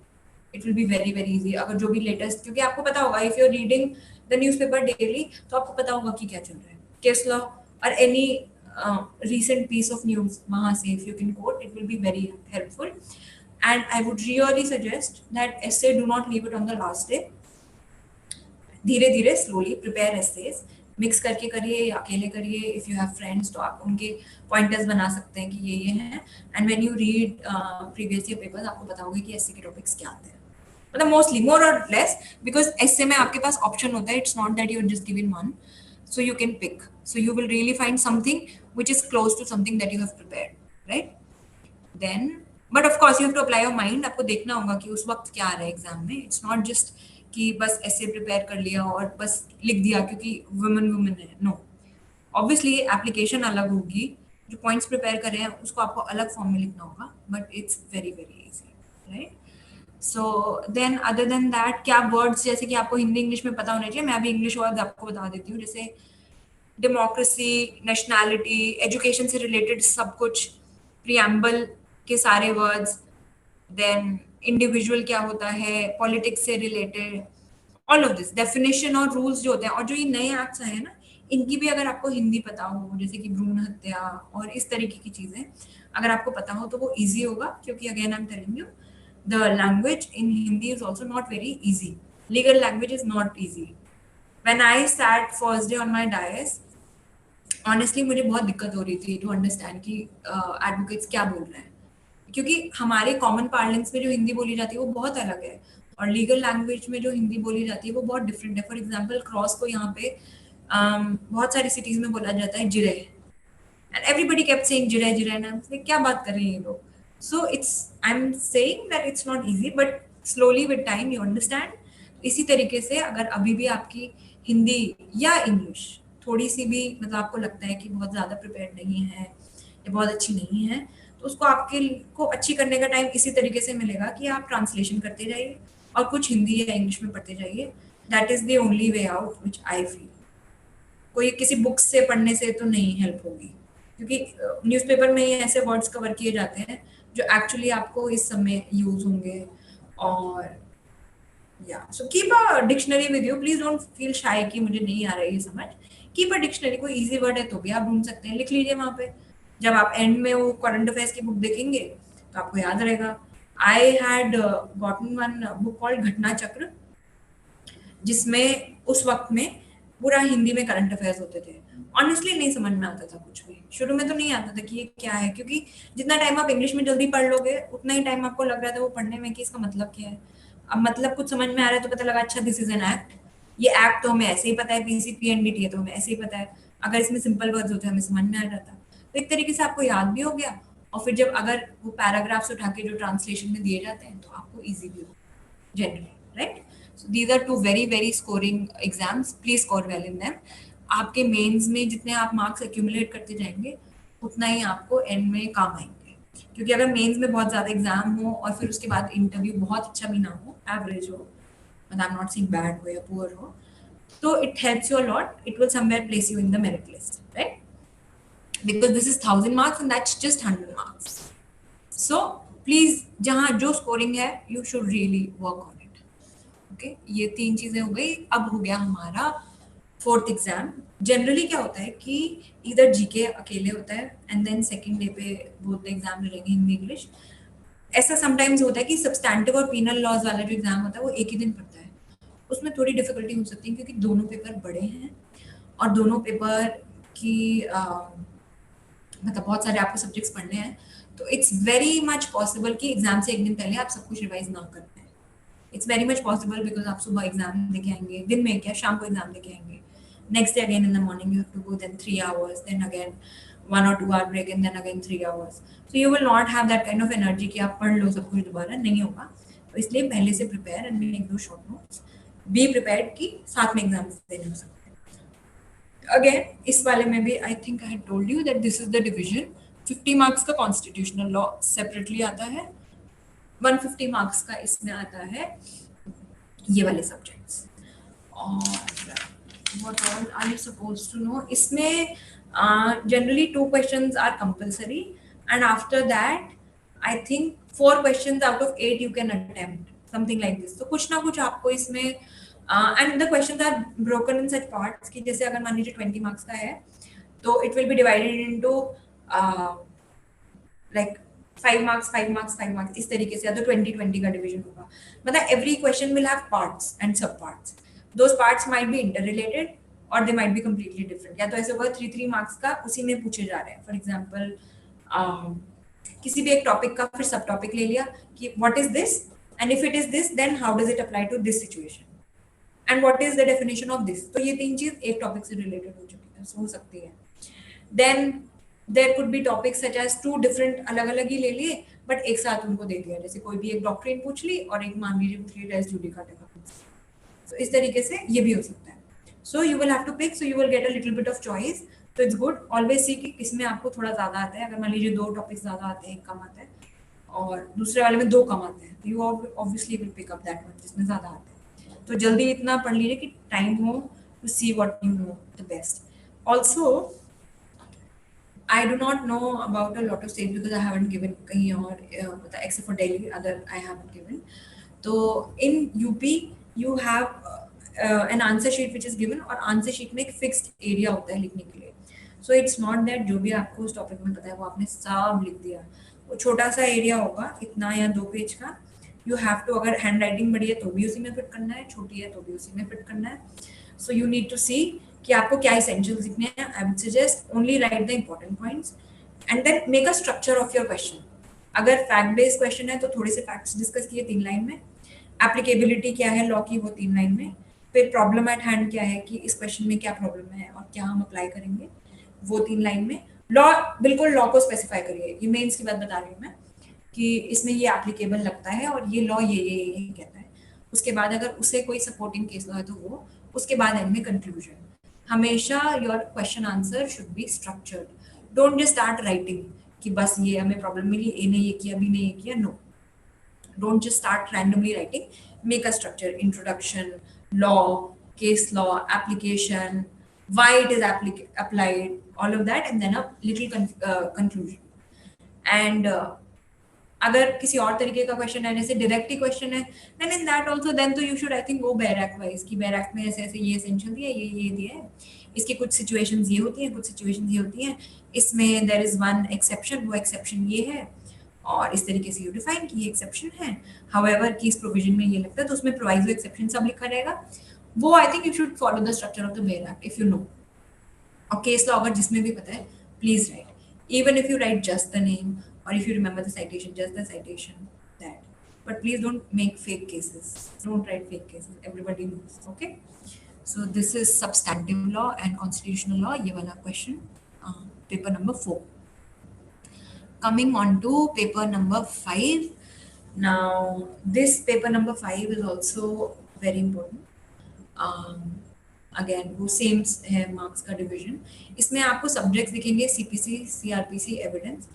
it will be very easy. अगर जो भी लेटेस्ट, क्योंकि आपको पता होगा if you are reading the newspaper daily तो आपको पता होगा कि क्या चल रहा है, केस लॉ और any recent piece of news वहाँ से if you can quote, it will be very helpful. And I would really suggest that essay do not leave it on the last day. धीरे धीरे slowly prepare essays, मिक्स करके करिए या अकेले करिए. इफ यू हैव फ्रेंड्स तो आप उनके पॉइंटर्स बना सकते हैं कि ये हैं. And when you read previous year papers आपको पता होगा कि एसए के टॉपिक्स क्या आते हैं, मतलब मोस्टली मोर और लेस, बिकॉज एसए में आपके पास ऑप्शन होता है, it's not that you are just given one, so you can pick, so you will really find something which is close to something that you have prepared, right? Then but of course you have to apply your mind. आपको देखना होगा कि उस वक्त क्या आ रहा है एग्जाम में. इट्स नॉट जस्ट कि बस ऐसे प्रिपेयर कर लिया और बस लिख दिया क्योंकि वुमेन है. नो, ऑब्वियसली एप्लीकेशन अलग होगी, जो पॉइंट्स प्रिपेयर कर रहे हैं उसको आपको अलग फॉर्म में लिखना होगा, but it's very easy, right? So then other than that, क्या वर्ड्स जैसे कि आपको हिंदी इंग्लिश में पता होना चाहिए, मैं अभी इंग्लिश वर्ड आपको बता देती हूँ. जैसे डेमोक्रेसी, नेशनैलिटी, एजुकेशन से रिलेटेड सब कुछ, प्रियम्बल के सारे वर्ड्स, देन इंडिविजुअल क्या होता है, पॉलिटिक्स से related, all of this, definition और रूल्स जो होते हैं. और जो ये नए एक्ट्स आए हैं ना, इनकी भी अगर आपको हिंदी पता हो, जैसे कि भ्रूण हत्या और इस तरीके की चीजें अगर आपको पता हो तो वो इजी होगा, क्योंकि again I am telling you the language in Hindi is also not very easy. Legal language is not easy. When I sat first day on my dais, honestly मुझे बहुत दिक्कत हो रही थी to understand कि advocates क्या बोल रहे हैं, क्योंकि हमारे common parlance में जो हिंदी बोली जाती है वो बहुत अलग है, और legal language में जो हिंदी बोली जाती है वो बहुत different है. For example, cross को यहाँ पे बहुत सारी cities में बोला जाता है जिरे, and everybody kept saying जिरे, and I'm like क्या बात कर रहे हैं ये लोग. So I'm saying that it's not easy, but slowly with time you understand. इसी तरीके से अगर अभी भी आपकी हिंदी या इंग्लिश थोड़ी सी भी मतलब आपको लगता है कि बहुत ज़्यादा प्रिपेयर्ड नहीं है या बहुत अच्छी नहीं है, तो उसको आपके को अच्छी करने का टाइम इसी तरीके से मिलेगा कि आप ट्रांसलेशन करते जाइए और कुछ हिंदी या इंग्लिश में पढ़ते जाइए. That is the only way out which I feel. कोई किसी बुक्स से पढ़ने से तो नहीं हेल्प होगी, क्योंकि न्यूज़पेपर में ही ऐसे वर्ड्स कवर किए जाते हैं जो एक्चुअली आपको इस समय यूज होंगे. और या so keep a dictionary with you. Please don't feel shy कि मुझे नहीं आ रहा है ये समझ. Keep a dictionary. कोई इजी वर्ड है तो भी आप ढूंढ सकते हैं, लिख लीजिए वहां पे. जब आप एंड में वो करंट अफेयर्स की बुक देखेंगे तो आपको याद रहेगा. I had gotten one book called घटना चक्र, जिसमें उस वक्त में पूरा हिंदी में करंट अफेयर्स होते थे. ऑनेस्टली नहीं समझ में आता था कुछ भी. शुरू में तो नहीं आता था कि ये क्या है, क्योंकि जितना टाइम आप इंग्लिश में जल्दी पढ़ लोगे उतना ही टाइम आपको लग रहा था वो पढ़ने में कि इसका मतलब क्या है. अब मतलब कुछ समझ में आ रहा है तो पता लगा अच्छा दिस इज एन एक्ट. ये एक्ट तो हमें ऐसे ही पता है, पीसीपी एनडीटी है तो हमें ऐसे ही पता है. अगर इसमें सिंपल वर्ड्स होते हमें समझ में आ जाता. तो एक तरीके से आपको याद भी हो गया, और फिर जब अगर वो पैराग्राफ्स उठा के जो ट्रांसलेशन में दिए जाते हैं तो आपको ईजी भी हो generally, right. So these are two very scoring exams. Please score well in them. आपके मेंस में जितने आप मार्क्स एक्यूमुलेट करते जाएंगे उतना ही आपको एंड में काम आएंगे. क्योंकि अगर मेंस में बहुत ज्यादा एग्जाम हो और फिर उसके बाद इंटरव्यू बहुत अच्छा भी ना हो, एवरेज हो, मतलब I am not saying bad हो या पुअर हो, तो it helps you a lot. It will somewhere place you in the merit list, right. Because this is 1000 marks and that's just 100 marks. So please जहाँ जो स्कोरिंग है you should really work on it. Okay? ये 3 चीजें हो गई. अब हो गया हमारा 4th एग्जाम. जनरली क्या होता है कि इधर जीके अकेले होता है एंड देन सेकंड डे पे बोथ एग्जाम रहेंगे हिंदी इंग्लिश. ऐसा समटाइम्स होता है कि सब्सटैंटिव और पीनल लॉज वाला जो एग्जाम होता है वो एक ही दिन पड़ता है. उसमें थोड़ी डिफिकल्टी हो सकती है क्योंकि दोनों पेपर बड़े हैं और दोनों पेपर की मतलब बहुत सारे आपको सब्जेक्ट्स पढ़ने हैं. तो इट्स वेरी मच पॉसिबल कि एग्जाम से एक दिन पहले आप सब कुछ रिवाइज ना कर पाए. It's very much possible because आप सुबह एग्जाम देके आएंगे, दिन में क्या शाम को एग्जाम देके आएंगे. Next day again in the morning you have to go, then 3 hours, then again 1 or 2 hour break and then again 3 hours. So you will not have that kind of energy कि आप पढ़ लो सब कुछ दोबारा, नहीं होगा. तो इसलिए पहले से प्रिपेयर एंड मेक दो शॉर्ट नोट्स. बी प्रिपेयर्ड कि साथ में एग्जाम देने हो सकते हैं. अगेन इस वाले में भी I think I had told you that this is the division. 50 marks का कॉन्स्टिट्यूशनल लॉ सेपरेटली आता है, 150 मार्क्स का इसमें आता है ये वाले सब्जेक्ट्स. और what all are you supposed to know? इसमें generally 2 questions are compulsory and after that I think 4 questions out of 8 you can attempt, something like this. तो कुछ ना कुछ आपको इसमें and the questions are broken in such parts कि जैसे अगर मान लीजिए 20 मार्क्स का है तो it will be divided into like 5 marks, 5 marks, 5 marks इस तरीके से, या तो 20-20 का डिवीजन होगा. मतलब every question will have parts and sub parts. Those parts might be interrelated or they might be completely different. या तो ऐसे होगा 3 marks का उसी में पूछे जा रहे हैं. फॉर एग्जाम्पल किसी भी एक टॉपिक का फिर सब टॉपिक ले लिया कि what is this and if it is this then how does it apply to this situation and what is the definition of this. तो ये 3 चीज एक टॉपिक से रिलेटेड हो सकती है. Then there could be topics such as 2 different अलग अलग ही ले लिए बट एक साथ उनको दे दिया. जैसे कोई भी एक डॉक्ट्रिन पूछ ली और एक मान लीजिए पूछ ली रेस जुडिकाटा का. So इस तरीके से ये भी हो सकता है. So you will have to pick, so you will get a little bit of choice. So it's good always see कि किसमें आपको थोड़ा ज्यादा आता है. अगर मान लीजिए 2 टॉपिक्स ज्यादा आते हैं, एक कम आता है और दूसरे वाले में 2 कम आते हैं, you obviously will pick up that one जिसमें ज्यादा आता है. तो जल्दी इतना पढ़ लीजिए कि टाइम हो to see what you know the best. Also I do not know about a lot of states because I haven't given कहीं और except for Delhi, other I haven't given. तो in UP you have an answer sheet which is given और answer sheet में एक fixed area होता है लिखने के लिए. So it's not that जो भी आपको उस टॉपिक में पता है वो आपने सब लिख दिया. वो छोटा सा एरिया होगा इतना या 2 पेज का. You have to, अगर हैंड राइटिंग बड़ी है तो भी उसी में फिट करना है, छोटी है तो भी उसी में फिट करना है. So you need to see कि आपको क्या essentials लिखने हैं. I would suggest only write the important points and then make a structure of your question. अगर fact based question है तो थोड़े से facts discuss किए 3 लाइन में. Applicability क्या है लॉ की वो 3 लाइन में. फिर प्रॉब्लम एट हैंड क्या है कि इस क्वेश्चन में क्या प्रॉब्लम है और क्या हम अप्लाई करेंगे वो 3 लाइन में. लॉ बिल्कुल लॉ को स्पेसिफाई करिए. ये मेंस की बात बता रही हूँ मैं. कि इसमें ये एप्लीकेबल लगता है और ये लॉ ये कहता है। उसके बाद अगर उसे कोई सपोर्टिंग केस लॉ है तो वो, उसके बाद एंड में कंक्लूजन। हमेशा your question answer should be structured. Don't just start writing कि बस ये हमें प्रॉब्लम मिली, ए ने ये किया, बी ने ये किया। No, don't just start randomly writing. Make a structure: introduction, law, case law, application, why it is applied, all of that, and then a little conclusion. And अगर किसी और तरीके का क्वेश्चन है, जैसे डायरेक्ट ही क्वेश्चन है, then in that also then तो you should I think go barrack wise कि बैरक में ऐसे ऐसे ये एसेंशियल दिया, ये दिया है, इसकी कुछ सिचुएशंस ये होती हैं, कुछ सिचुएशंस ये होती हैं, इसमें देयर इज वन एक्सेप्शन, वो एक्सेप्शन ये है, और इस तरीके से यू डिफाइन कि ये एक्सेप्शन है। हाउएवर कि इस प्रोविजन में ये लगता है तो उसमें प्रोवाइजो एक्सेप्शन सब लिखा रहेगा। वो आई think you should follow the structure of the bare act if you know. और केस लॉ अगर जिसमें भी पता है, please right, even if you write just the name or if you remember the citation, just the citation, that. But please don't make fake cases. Don't write fake cases. Everybody knows. Okay. So this is substantive law and constitutional law. ये वाला question, paper number 4. Coming on to paper number 5. Now this paper number 5 is also very important. Again वो सेम है मार्क्स का डिवीजन। इसमें आपको सब्जेक्ट्स दिखेंगे CPC, CrPC, evidence,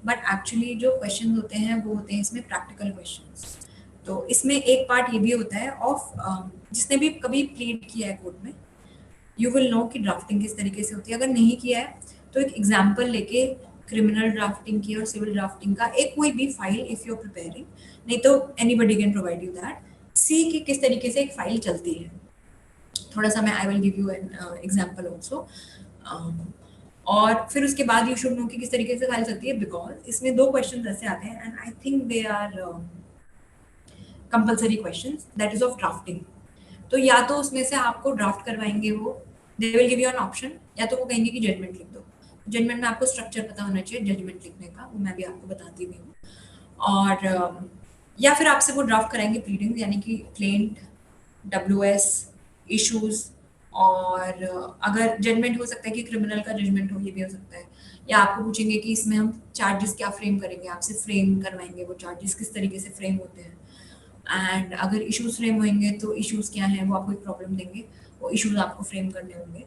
but actually जो क्वेश्चंस होते हैं वो होते हैं इसमें प्रैक्टिकल क्वेश्चंस। तो इसमें एक पार्ट ये भी होता है ऑफ, जिसने भी कभी प्लीड किया है कोर्ट में, यू विल नो कि ड्राफ्टिंग किस तरीके से होती है। अगर नहीं किया है तो एक एग्जाम्पल लेके क्रिमिनल ड्राफ्टिंग की और सिविल ड्राफ्टिंग का एक कोई भी file if you are preparing, नहीं तो anybody can provide you that, see कि किस तरीके से एक फाइल चलती है। थोड़ा सा मैं I will give you an example also. और फिर उसके बाद यू शुड नो कि किस तरीके से फाइल चलती है, बिकॉज इसमें 2 क्वेश्चंस ऐसे आते हैं and I think they are compulsory questions, that is of drafting. तो या तो उसमें से आपको ड्राफ्ट करवाएंगे वो, they will give you an option, या तो वो कहेंगे कि जजमेंट लिख दो। जजमेंट में आपको स्ट्रक्चर पता होना चाहिए जजमेंट लिखने का, वो मैं भी आपको बताती भी हूँ। और या फिर आपसे वो ड्राफ्ट कराएंगे प्लीडिंग, यानी कि क्लेंट, WS, इश्यूज, और अगर जजमेंट हो सकता है कि क्रिमिनल का जजमेंट हो, ये भी हो सकता है। या आपको पूछेंगे कि इसमें हम चार्जेस क्या फ्रेम करेंगे, आपसे फ्रेम करवाएंगे वो चार्जेस किस तरीके से फ्रेम होते हैं। एंड अगर इश्यूज फ्रेम होंगे तो इश्यूज क्या हैं, वो आपको एक प्रॉब्लम देंगे, वो इश्यूज आपको फ्रेम करने होंगे।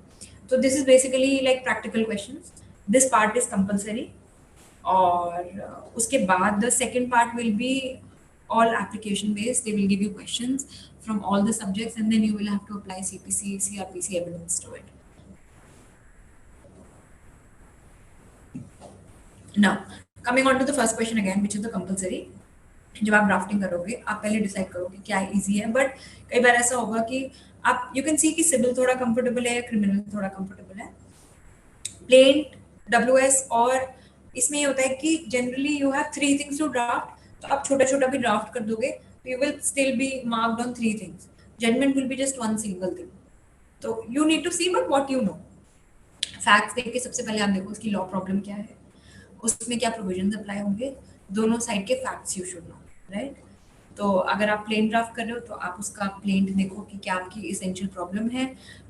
तो this is basically like practical questions. This part is compulsory. और उसके बाद the second part will be all application based. They will give you questions from all the subjects and then you will have to apply CPC, CRPC evidence to it. Now, coming on to the first question again, which is the compulsory. जब आप ड्राफ्टिंग करोगे आप पहले डिसाइड करोगे क्या इजी है, बट कई बार ऐसा होगा कि आप यू कैन सी कि सिविल थोड़ा कंफर्टेबल है या क्रिमिनल थोड़ा कंफर्टेबल है। प्लेंट, WS, और इसमें ये होता है कि generally you have 3 things to draft, तो आप छोटा छोटा भी ड्राफ्ट कर दोगे तो you will still be marked on 3 things. Judgement will be just 1 single thing. तो you need to see but what you know. Facts देख के सबसे पहले आप देखो उसकी लॉ प्रॉब्लम क्या है, उसमें क्या प्रोविजंस अप्लाई होंगे, दोनों साइड के facts you should no, right. तो अगर आप प्लेन ड्राफ्ट कर रहे हो तो आप उसका प्लेंट देखो कि क्या आपकी एसेंशियल प्रॉब्लम है।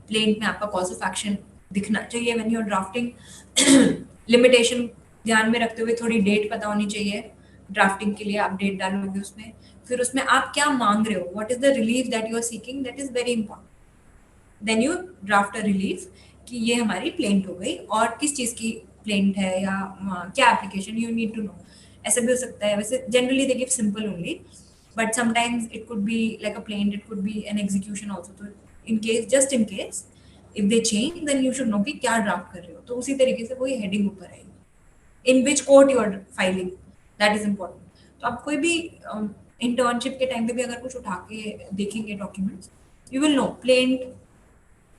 प्लेंट में आपका कॉज ऑफ एक्शन दिखना चाहिए when you are drafting. Limitation ध्यान में रखते हुए थोड़ी डेट पता होनी चाहिए ड्राफ्टिंग के लिए, आप डेट डालोगे उसमें। फिर उसमें आप क्या मांग रहे हो, what is the relief that you are seeking, that is very important. Then you draft a relief कि ये हमारी प्लेंट हो गई, और किस चीज की प्लेंट है या क्या application, you need to know. ऐसा भी हो सकता है, वैसे generally they give simple only, but sometimes it could be like a plaint, it could be an execution also. तो in case, just in case if they change, then you should know कि क्या ड्राफ्ट कर रहे हो। तो उसी तरीके से कोई हेडिंग ऊपर आएगी, in which court you are filing, that is important. तो आप कोई भी इंटर्नशिप के टाइम पे भी अगर कुछ उठा के देखेंगे documents, you will know plaint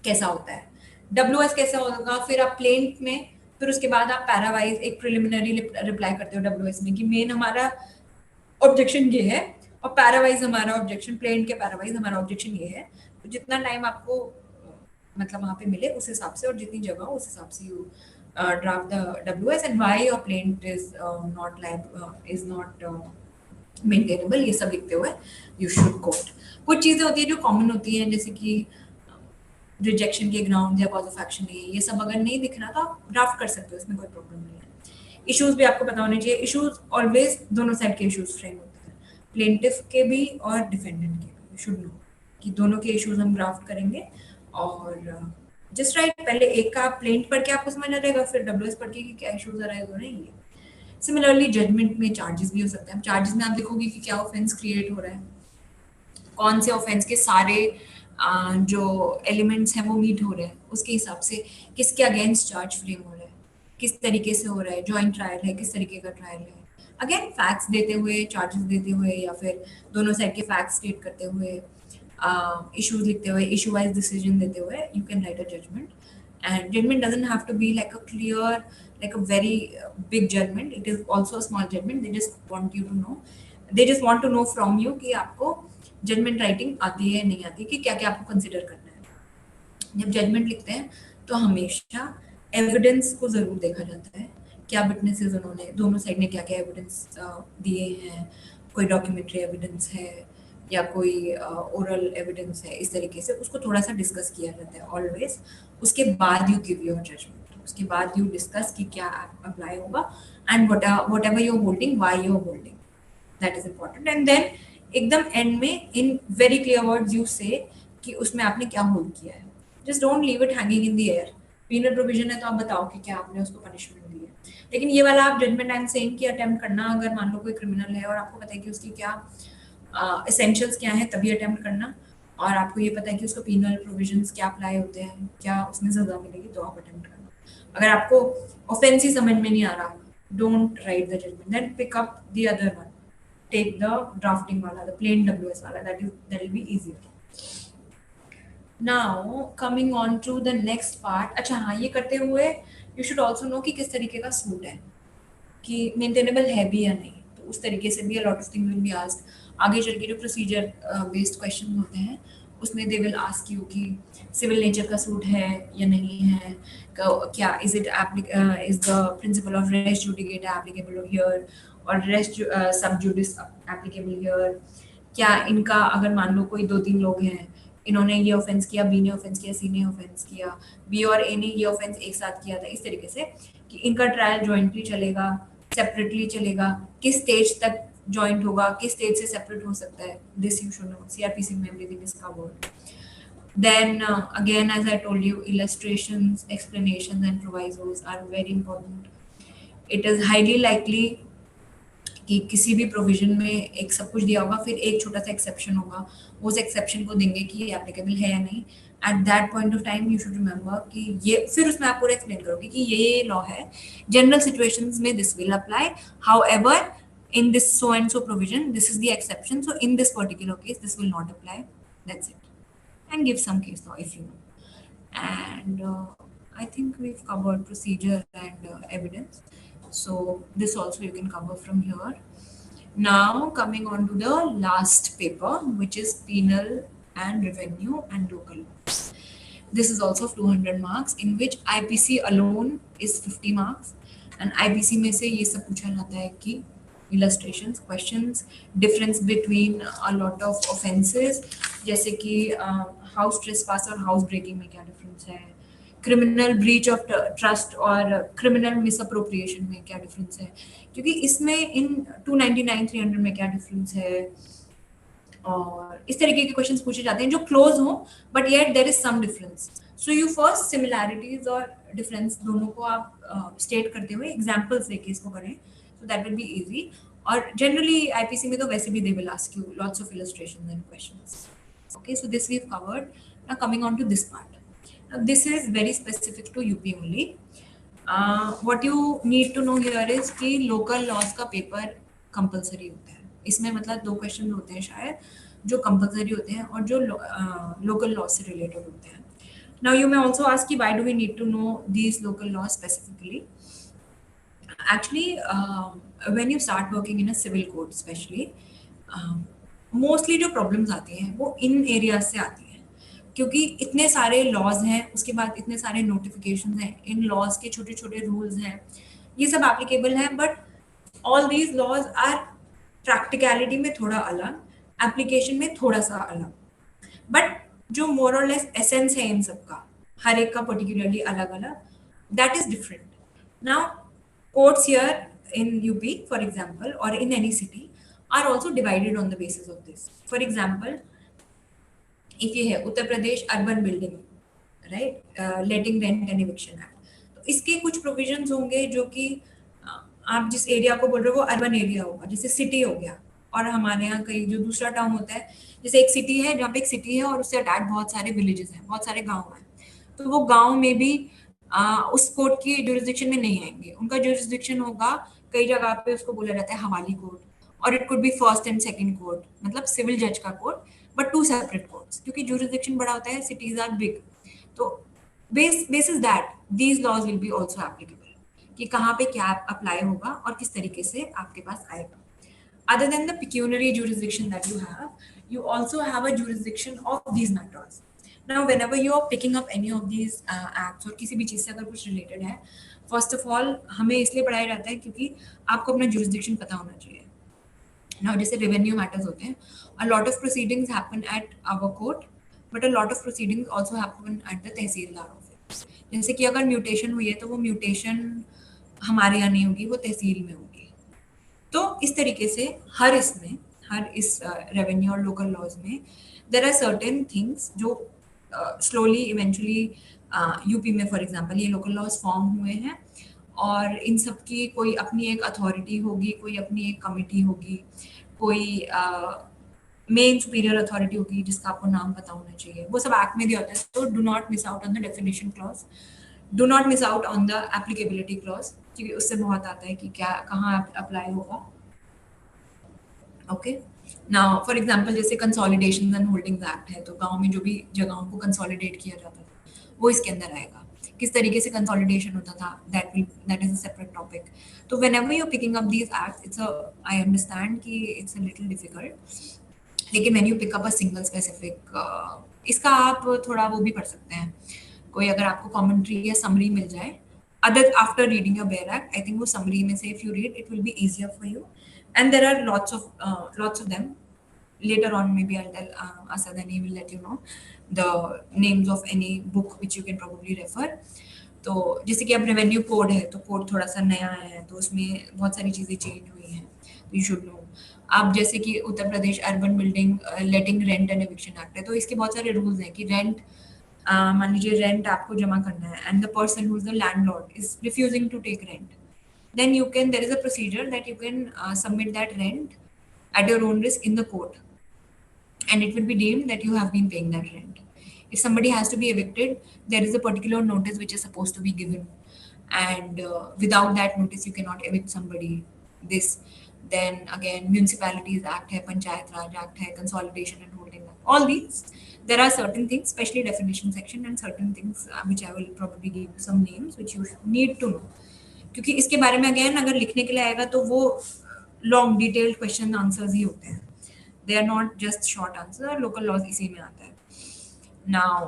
कैसा होता है, WS कैसा होगा। फिर आप प्लेंट में, फिर उसके बाद आप पैरावाइज एक प्रिलिमिनरी रिप्लाई करते हो WS में कि मेन हमारा ऑब्जेक्शन ये है, और पैरावाइज हमारा ऑब्जेक्शन, प्लेंट के पैरावाइज हमारा ऑब्जेक्शन ये है। तो जितना टाइम आपको मतलब वहाँ पे मिले उस हिसाब से, और जितनी जगह उस हिसाब से you draft the WS and why your plaint is not maintainable, ये सब लिखते हुए you should quote। कुछ चीजें होती है जो कॉमन होती हैं, जैसे कि रिजेक्शन के ग्राउंड या कॉज ऑफ एक्शन है, ये सब अगर नहीं दिख रहा तो आप ड्राफ्ट कर सकते हो, इसमें कोई प्रॉब्लम नहीं है। इश्यूज भी आपको पता होने चाहिए. इश्यूज ऑलवेज दोनों साइड के इश्यूज फ्रेम होते हैं, प्लेंटिफ के भी और डिफेंडेंट के भी. शुड नो कि दोनों के इश्यूज हम ड्राफ्ट करेंगे. और जस्ट राइट, पहले एक का प्लेंट पढ़ के आपको समझ आ जाएगा, फिर डब्ल्यूएस पढ़ के कि क्या इश्यूज अराइज हो रहे हैं. ये सिमिलरली जजमेंट में चार्जेस भी हो सकते हैं. चार्जेस में आप देखोगे कि क्या ऑफेंस क्रिएट हो रहा है, कौन से ऑफेंस के सारे जो एलिमेंट्स हैं वो मीट हो रहे हैं, उसके हिसाब से किसके अगेंस्ट चार्ज फ्रेम हो रहा है, किस तरीके से हो रहा है, जॉइंट ट्रायल है, किस तरीके का ट्रायल है. अगेन फैक्ट्स देते हुए, चार्जेस देते हुए, या फिर दोनों साइड के फैक्ट्स स्टेट करते हुए, इश्यूज लिखते हुए, इशू वाइज डिसीजन देते हुए, you can write a judgment. And judgment doesn't have to be like a clear, like a very big judgment. It is also a small judgment. They just want you to know. They just want to know from you कि आपको जजमेंट राइटिंग आती है नहीं आती, कि क्या क्या आपको कंसिडर करना है. जब जजमेंट लिखते हैं तो हमेशा एविडेंस को जरूर देखा जाता है. क्या विटनेसेस उन्होंने, दोनों साइड ने क्या क्या एविडेंस दिए हैं, कोई डॉक्यूमेंट्री एविडेंस है या कोई ओरल एविडेंस है, इस तरीके से उसको थोड़ा सा डिस्कस किया जाता है ऑलवेज. उसके बाद यू गिव योर जजमेंट, उसके बाद यू डिस्कस कि क्या अप्लाई होगा and whatever you holding, why you holding, that is important. And then एकदम एंड में in very clear words you say कि उसमें आपने क्या होल्ड किया है. Just don't leave it hanging in the air. Penal provision है तो आप बताओ कि क्या आपने उसको पनिशमेंट दी है. लेकिन ये वाला आप जजमेंट आई एम सेइंग कि अटेम्प्ट करना, अगर मान लो कोई क्रिमिनल है और आपको पता है कि उसकी क्या एसेंशियल्स क्या है, तभी अटेम्प्ट करना. और आपको ये पता है कि उसको पीनल प्रोविजंस क्या अप्लाई होते हैं, क्या उसमें सजा मिलेगी, तो आप अटेम्प्ट करना. अगर आपको ऑफेंस ही समझ में नहीं आ रहा, don't write the judgment, then pick up the other one. Take the drafting wala, the plain WS wala, that will be easier. Now coming on to the next part. अच्छा हाँ, ये करते हुए you should also know कि किस तरीके का सूट है, कि मेंटेनेबल है भी या नहीं. तो उस तरीके से भी a lot of things will be asked. आगे चल के जो प्रोसीजर बेस्ड क्वेश्चन होते हैं उसमें they will ask you कि सिविल नेचर का सूट है या नहीं है, क्या is the principle of res judicata applicable here और res sub judice applicable here. क्या इनका, अगर मान लो कोई 2-3 लोग हैं, इन्होंने ये ऑफेंस किया, बी ने ऑफेंस किया, सी ने ऑफेंस किया, बी और ए ने ये ऑफेंस एक साथ किया था, इस तरीके से कि इनका ट्रायल जॉइंटली चलेगा, सेपरेटली चलेगा, किस स्टेज तक जॉइंट होगा, किस स्टेज से सेपरेट हो सकता है. This you should know. CrPC में everything is covered. Then again, as I told you, illustrations, explanations and provisos are very important. It is highly likely कि किसी भी प्रोविजन में एक सब कुछ दिया होगा, फिर एक छोटा सा एक्सेप्शन होगा, उस एक्सेप्शन को देंगे कि ये एप्लीकेबल है या नहीं. At that point of time you should remember कि ये, फिर उसमें आप पूरा एक्सप्लेन करोगे कि ये लॉ है, जनरल सिचुएशंस में this will apply, however in this so and so provision this is the exception, so in this particular case this will not apply. That's it. And give some case law if you know. And I think we've covered procedure and evidence, so this also you can cover from here. Now coming on to the last paper, which is penal and revenue and local laws. This is also 200 marks, in which IPC alone is 50 marks. And IPC में से ये सब पूछा जाता है कि illustrations, questions, difference between a lot of offenses, जैसे कि house trespass और house breaking में क्या difference है, criminal breach of trust और criminal misappropriation में क्या difference है, क्योंकि इसमें इन 299, 300 में क्या difference है, और इस तरीके के क्वेश्चंस पूछे जाते हैं जो क्लोज हो but yet there is some difference. So you first similarities और डिफरेंस दोनों को आप स्टेट करते हुए एग्जांपल्स लेके इसको करें, so that will be easy. और generally IPC में तो वैसे भी they will ask you lots of illustrations and questions. Okay, so this we've covered. Now coming on to this part. Now this is very specific to UP only. What you need to know here is कि local laws का पेपर कंपलसरी होता है. इसमें मतलब 2 क्वेश्चन होते हैं शायद जो कंपलसरी होते हैं और जो लोकल लॉ से रिलेटेड होते हैं. Now you may also ask कि why do we need to know these local laws specifically? Actually, when you start working in a civil court, especially, mostly जो problems आती हैं वो इन areas से आती हैं, क्योंकि इतने सारे laws हैं, उसके बाद इतने सारे notifications हैं, इन laws के छोटे छोटे rules हैं, ये सब applicable हैं, but all these laws are practicality में थोड़ा अलग, application में थोड़ा सा अलग, but जो more or less essence है इन सब का, हर एक का particularly अलग अलग, that is different. Now courts here in UP, for example, or in any city, are also divided on the basis of this. For example, if ये है Uttar Pradesh urban building, right, letting rent and eviction act, तो इसके कुछ प्रोविजंस होंगे जो कि आप जिस एरिया को बोल रहे हो वो अर्बन एरिया होगा, जैसे सिटी हो गया, और हमारे यहाँ कहीं जो दूसरा टर्म होता है, जैसे एक सिटी है जहाँ पे एक सिटी है और उससे अटैच बहुत सारे विलेजेस हैं, बहुत सारे गाँव हैं, तो वो गाँव में भी उस कोर्ट की जुरिस्डिक्शन में नहीं आएंगे, उनका जुरिस्डिक्शन होगा कई जगह पे उसको बोला जाता है हवाली कोर्ट, और it could be first and second court, मतलब सिविल जज का court, but two separate courts, क्योंकि जुरिस्डिक्शन बड़ा होता है, सिटीज आर बिग, तो basis that these laws will be also applicable कि कहाँ पे क्या अप्लाई होगा और किस तरीके से आपके पास आएगा. Other than the pecuniary jurisdiction that you have, you also have a jurisdiction of these matters. Now, whenever you are picking up any of these acts और किसी भी चीज़ से अगर कुछ related है, first of all हमें इसलिए पढ़ाया जाता है क्योंकि आपको अपना jurisdiction पता होना चाहिए. Now, जैसे revenue matters होते हैं, a lot of proceedings happen at our court, but a lot of proceedings also happen at the tehsildar office. जैसे कि अगर म्यूटेशन हुई है तो वो म्यूटेशन हमारे यहाँ नहीं होगी, वो तहसील में होगी. तो इस तरीके से हर इस रेवेन्यू और लोकल लॉज में देयर आर सर्टेन थिंग्स जो स्लोली इवेंचुअली यूपी में फॉर एग्जांपल ये लोकल लॉज फॉर्म हुए हैं, और इन सब की कोई अपनी एक अथॉरिटी होगी, कोई अपनी एक कमिटी होगी, कोई मेन सुपीरियर अथॉरिटी होगी जिसका आपको नाम पता होना चाहिए, वो सब एक्ट में दिया होता है. तो do not miss out on the definition clause, do not miss out on the applicability clause, क्योंकि उससे बहुत आता है कि क्या कहाँ अप्लाई होगा. ओके, नाउ फॉर एग्जांपल जैसे कंसोलिडेशन एंड होल्डिंग्स एक्ट है, तो गांव में जो भी जगहों को कंसोलिडेट किया जाता था वो इसके अंदर आएगा. किस तरीके से कंसोलिडेशन होता था, that is a separate topic. तो whenever you are picking up these acts, it's I understand कि इट्स अ लिटिल डिफिकल्ट, लेकिन when you pick up a single specific, इसका आप थोड़ा वो भी पढ़ सकते हैं, कोई अगर आपको कमेंट्री या समरी मिल जाए other after reading your Bear Act, I think वो summary में से if you read, it will be easier for you. And there are lots of them. Later on, maybe I'll tell Asad and he will let you know the names of any book which you can probably refer. तो जैसे कि अब रेवेन्यू कोड है, तो कोड थोड़ा सा नया है, तो उसमें बहुत सारी चीज़ें चेंज हुई हैं, तो यू शुड नो. अब जैसे कि Uttar Pradesh urban building letting rent and eviction act है, तो इसके बहुत सारे रूल्स हैं कि रेंट, मान लीजिए रेंट आपको जमा करना है and the person who is the landlord is refusing to take rent, then you can, there is a procedure that you can submit that rent at your own risk in the court, and it will be deemed that you have been paying that rent. If somebody has to be evicted, there is a particular notice which is supposed to be given, and without that notice you cannot evict somebody. This, then again, Municipalities Act hai, Panchayat Raj Act hai, Consolidation and Holding Act, all these, there are certain things, especially definition section, and certain things which I will probably give you some names which you need to know, क्योंकि इसके बारे में again अगर लिखने के लिए आएगा तो वो लॉन्ग डिटेल्ड क्वेश्चन आंसर्स ही होते हैं, they are not just short answer. Local laws इसी में आता है. Now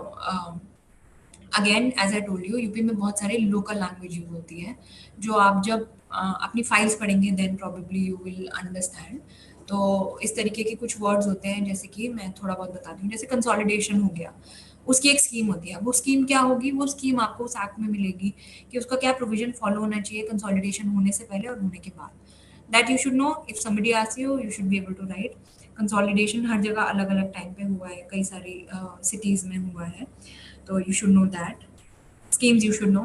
again as I told you, UP में बहुत सारे लोकल लैंग्वेज यूज होती है, जो आप जब अपनी फाइल्स पढ़ेंगे then probably you will understand. तो इस तरीके के कुछ वर्ड्स होते हैं, जैसे कि मैं थोड़ा बहुत बताती हूँ. जैसे कंसोलिडेशन हो गया, उसकी एक स्कीम होती है. वो स्कीम क्या होगी, वो स्कीम आपको उस एक्ट में मिलेगी कि उसका क्या प्रोविजन फॉलो होना चाहिए कंसोलिडेशन होने से पहले और होने के बाद. That you should know. If somebody asks you, you should be able to write. Consolidation हर जगह अलग अलग टाइम पे हुआ है, कई सारी सिटीज़ में हुआ है, तो you should know that. Schemes you should know.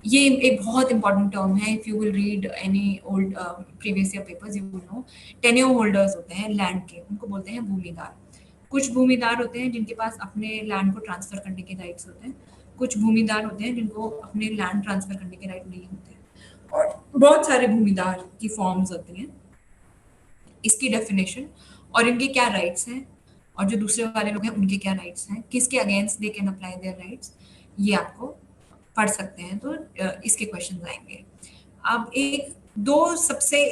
ये एक बहुत इंपॉर्टेंट टर्म है. If you will read any old previous year papers, you will know. Tenure holders होते हैं लैंड के, उनको बोलते हैं भूमिदार. कुछ भूमिदार होते हैं जिनके पास अपने लैंड को ट्रांसफर करने के राइट्स होते हैं, कुछ भूमिदार होते हैं जिनको अपने लैंड ट्रांसफर करने के राइट नहीं होते, और बहुत सारे भूमिदार की फॉर्म्स होती हैं. इसकी डेफिनेशन और इनके क्या राइट्स हैं, और जो दूसरे वाले लोग हैं उनके क्या राइट्स हैं, किसके against they can apply their rights, ये आपको पढ़ सकते हैं. तो इसके क्वेश्चन आएंगे. अब एक दो सबसे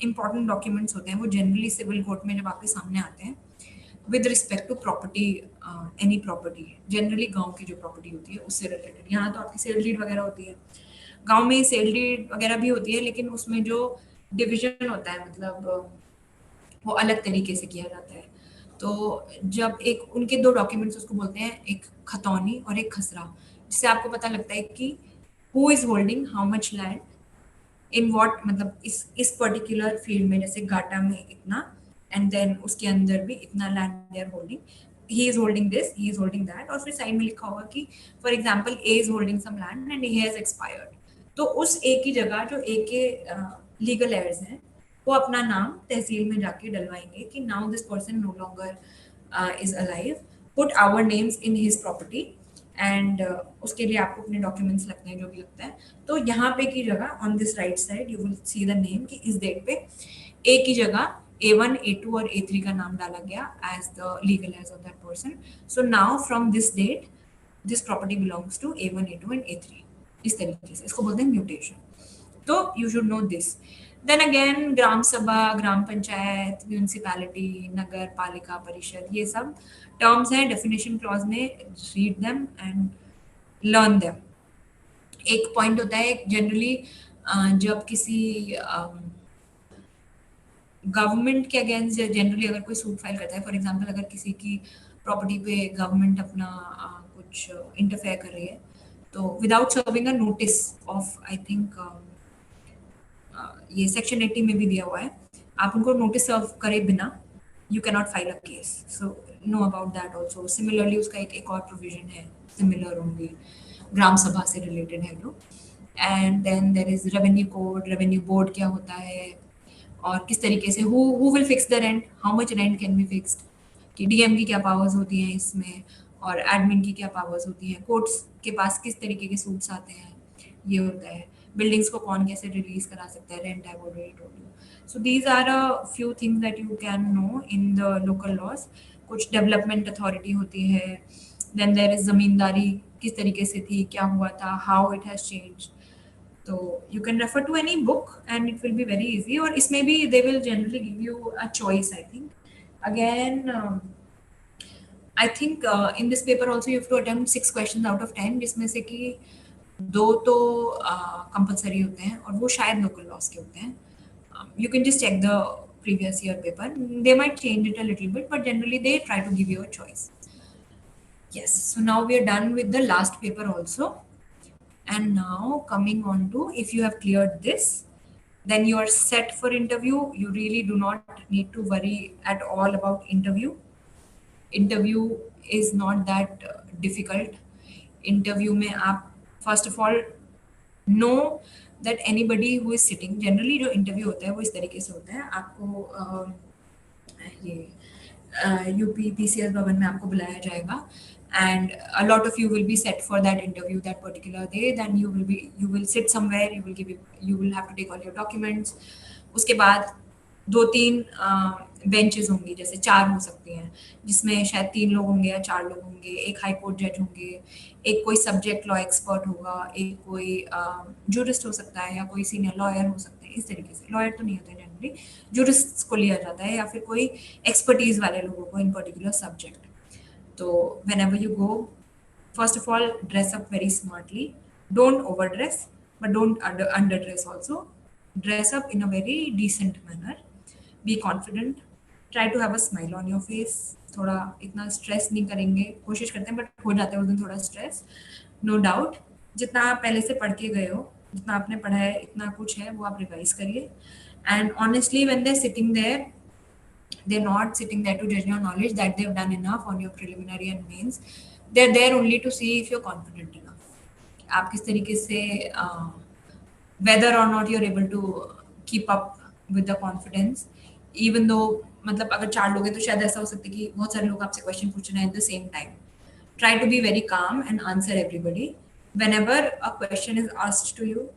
इम्पॉर्टेंट डॉक्यूमेंट्स होते हैं, वो जनरली सिविल कोर्ट में जब आपके सामने आते हैं with respect to property, any property, generally गाँव की जो प्रॉपर्टी होती है उससे रिलेटेड. यहाँ तो आपकी सेल डीड वगैरह होती है, गांव में सेल डीड वगैरह भी होती है, लेकिन उसमें जो डिवीजन होता है मतलब वो अलग तरीके से किया जाता है. तो जब एक उनके दो डॉक्यूमेंट्स उसको बोलते हैं, एक खतौनी और एक खसरा, जिससे आपको पता लगता है कि who is holding how much land in what, मतलब इस पर्टिकुलर फील्ड में, जैसे गाटा में इतना, एंड देन उसके अंदर भी इतना land they are holding, he is holding this, he is holding that, और फिर साइड में लिखा होगा कि for example A is holding some land and he has expired. तो उस ए की जगह जो ए के लीगल एयर्स हैं वो अपना नाम तहसील में जाके डलवाएंगे कि now this person no longer is alive, put our names in his property, and उसके लिए आपको अपने डॉक्यूमेंट्स लगते हैं जो भी लगता है। तो यहाँ पे की जगह on this right side you will see the name कि इस डेट पे ए की जगह A1, A2 और A3 का नाम डाला गया as the legal heir of दैट पर्सन। So now from this date this property belongs to A1, A2 and A3। इस तरीके से इसको बोलते हैं म्यूटेशन। तो you should know this. Then again gram sabha, gram panchayat, municipality, नगर पालिका परिषद, ये सब टर्म्स हैं डेफिनेशन क्लॉज में, read them and learn them. एक पॉइंट होता है जनरली जब किसी गवर्नमेंट के अगेंस्ट जनरली अगर कोई सूट फाइल करता है, फॉर एग्जांपल अगर किसी की प्रॉपर्टी पे गवर्नमेंट अपना कुछ इंटरफेयर कर रही है, तो without serving a notice of, I think ये सेक्शन 80 में भी दिया हुआ है, आप उनको नोटिस सर्व करे बिना you can not file a case. So know about that also. Similarly उसका एक और प्रोविजन है सिमिलर ओनली, ग्राम सभा से रिलेटेड है जो। And then there is revenue code, revenue board क्या होता है और किस तरीके से who will fix the rent, how much rent can be fixed, कि डीएम की क्या पावर्स होती हैं इसमें और एडमिन की क्या पावर्स होती हैं, कोर्ट्स के पास किस तरीके के सूट्स आते हैं, ये होता है। बिल्डिंग्स को कौन कैसे रिलीज करा सकता है, rent I already told you. So these are a few things that you can know in the local laws. कुछ डेवलपमेंट अथॉरिटी होती है, देन देयर इज जमींदारी किस तरीके से थी, क्या हुआ था, हाउ इट हैज चेंज्ड। तो you can refer to any book and it will be very easy, और इसमें भी they will generally give you a choice, I think. Again, I think in this paper also you have to attempt 6 questions out of 10, जिसमें से कि 2 तो compulsory होते हैं और वो शायद local laws के होते हैं। You can just check the previous year paper. They might change it a little bit, but generally they try to give you a choice. Yes, so now we are done with the last paper also. And now coming on to, if you have cleared this, then you are set for interview. You really do not need to worry at all about interview. Interview is not that difficult. Interview में आप first of all know that anybody who is sitting, generally जो interview होता है वो इस तरीके से होता है, आपको ये यूपी पीसीएस भवन में आपको बुलाया जाएगा and a lot of you will be set for that interview that particular day. Then you will sit somewhere, you will have to take all your documents. उसके बाद 2-3 बेंचेस होंगी, जैसे 4 हो सकती हैं, जिसमें शायद 3 लोग होंगे या 4 लोग होंगे, एक हाई कोर्ट जज होंगे, एक कोई सब्जेक्ट लॉ एक्सपर्ट होगा, एक कोई जूरिस्ट हो सकता है या कोई सीनियर लॉयर हो सकते हैं। इस तरीके से लॉयर तो नहीं होते जनरली, जूरिस्ट को लिया जाता है या फिर कोई एक्सपर्टीज वाले लोगों को इन particular subject. So whenever you go, first of all, dress up very smartly. Don't overdress, but don't underdress also. Dress up in a very decent manner. Be confident. Try to have a smile on your face. थोड़ा इतना स्ट्रेस नहीं करेंगे, कोशिश करते हैं बट हो जाता है उस दिन थोड़ा स्ट्रेस, नो डाउट। जितना आप पहले से पढ़ के गए हो, जितना आपने पढ़ा है, इतना कुछ है वो आप रिवाइज करिए। And honestly when they are sitting there, they're not sitting there to judge your knowledge, that they've done enough on your preliminary and mains. They're there only to see if you're confident enough, आप किस तरीके से whether or not you're able to keep up with the confidence, even though मतलब अगर 4 लोग हैं तो शायद ऐसा हो सकता है कि बहुत सारे लोग आपसे क्वेश्चन पूछ रहे हैं at the same time. Try to be very calm and answer everybody. Whenever a question is asked to you,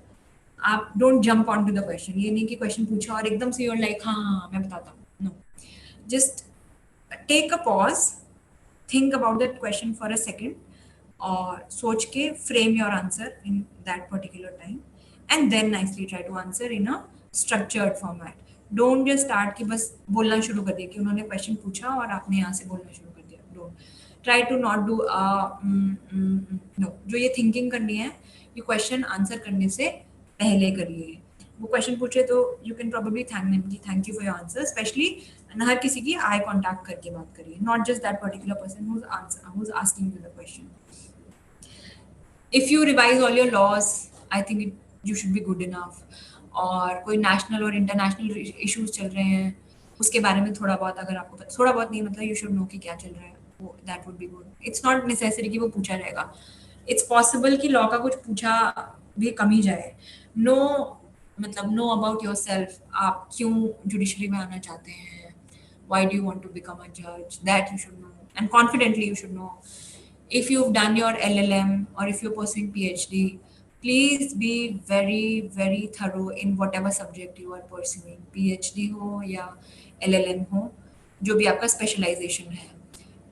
आप don't jump onto the question. ये नहीं कि क्वेश्चन पूछा और एकदम से you're like हाँ मैं बताता हूँ, no. Just take a pause, think about that question for a second, और सोच के frame your answer in that particular time, and then nicely try to answer in a structured format. Don't just start कि बस बोलना शुरू कर दिया कि उन्होंने क्वेश्चन पूछा और आपने यहाँ से बोलना शुरू कर दिया. Don't try to not do no. जो ये thinking करनी है, ये question answer करने से पहले करिए. वो क्वेश्चन पूछे तो you can probably thank them कि thank you for your answer. Specially हर किसी की आई कांटेक्ट करके बात करिए, not just that particular person who is asking you the question. If you revise all your laws, I think you should be good enough. और कोई नेशनल और इंटरनेशनल इश्यूज चल रहे हैं उसके बारे में थोड़ा बहुत अगर आपको थोड़ा बहुत नहीं मतलब यू शुड नो कि क्या चल रहा है, वो that would be good. It's not necessary कि वो पूछा रहेगा. इट्स पॉसिबल कि लॉ का कुछ पूछा भी कम ही जाए. नो मतलब नो अबाउट योर सेल्फ, आप क्यों जुडिशरी में आना चाहते हैं, why do you want to become a judge, that you should know, and confidently you should know. If you've done your LLM or if you're pursuing PhD, please be very thorough in whatever subject you are pursuing, PhD हो या LLM हो, जो भी आपका specialization है.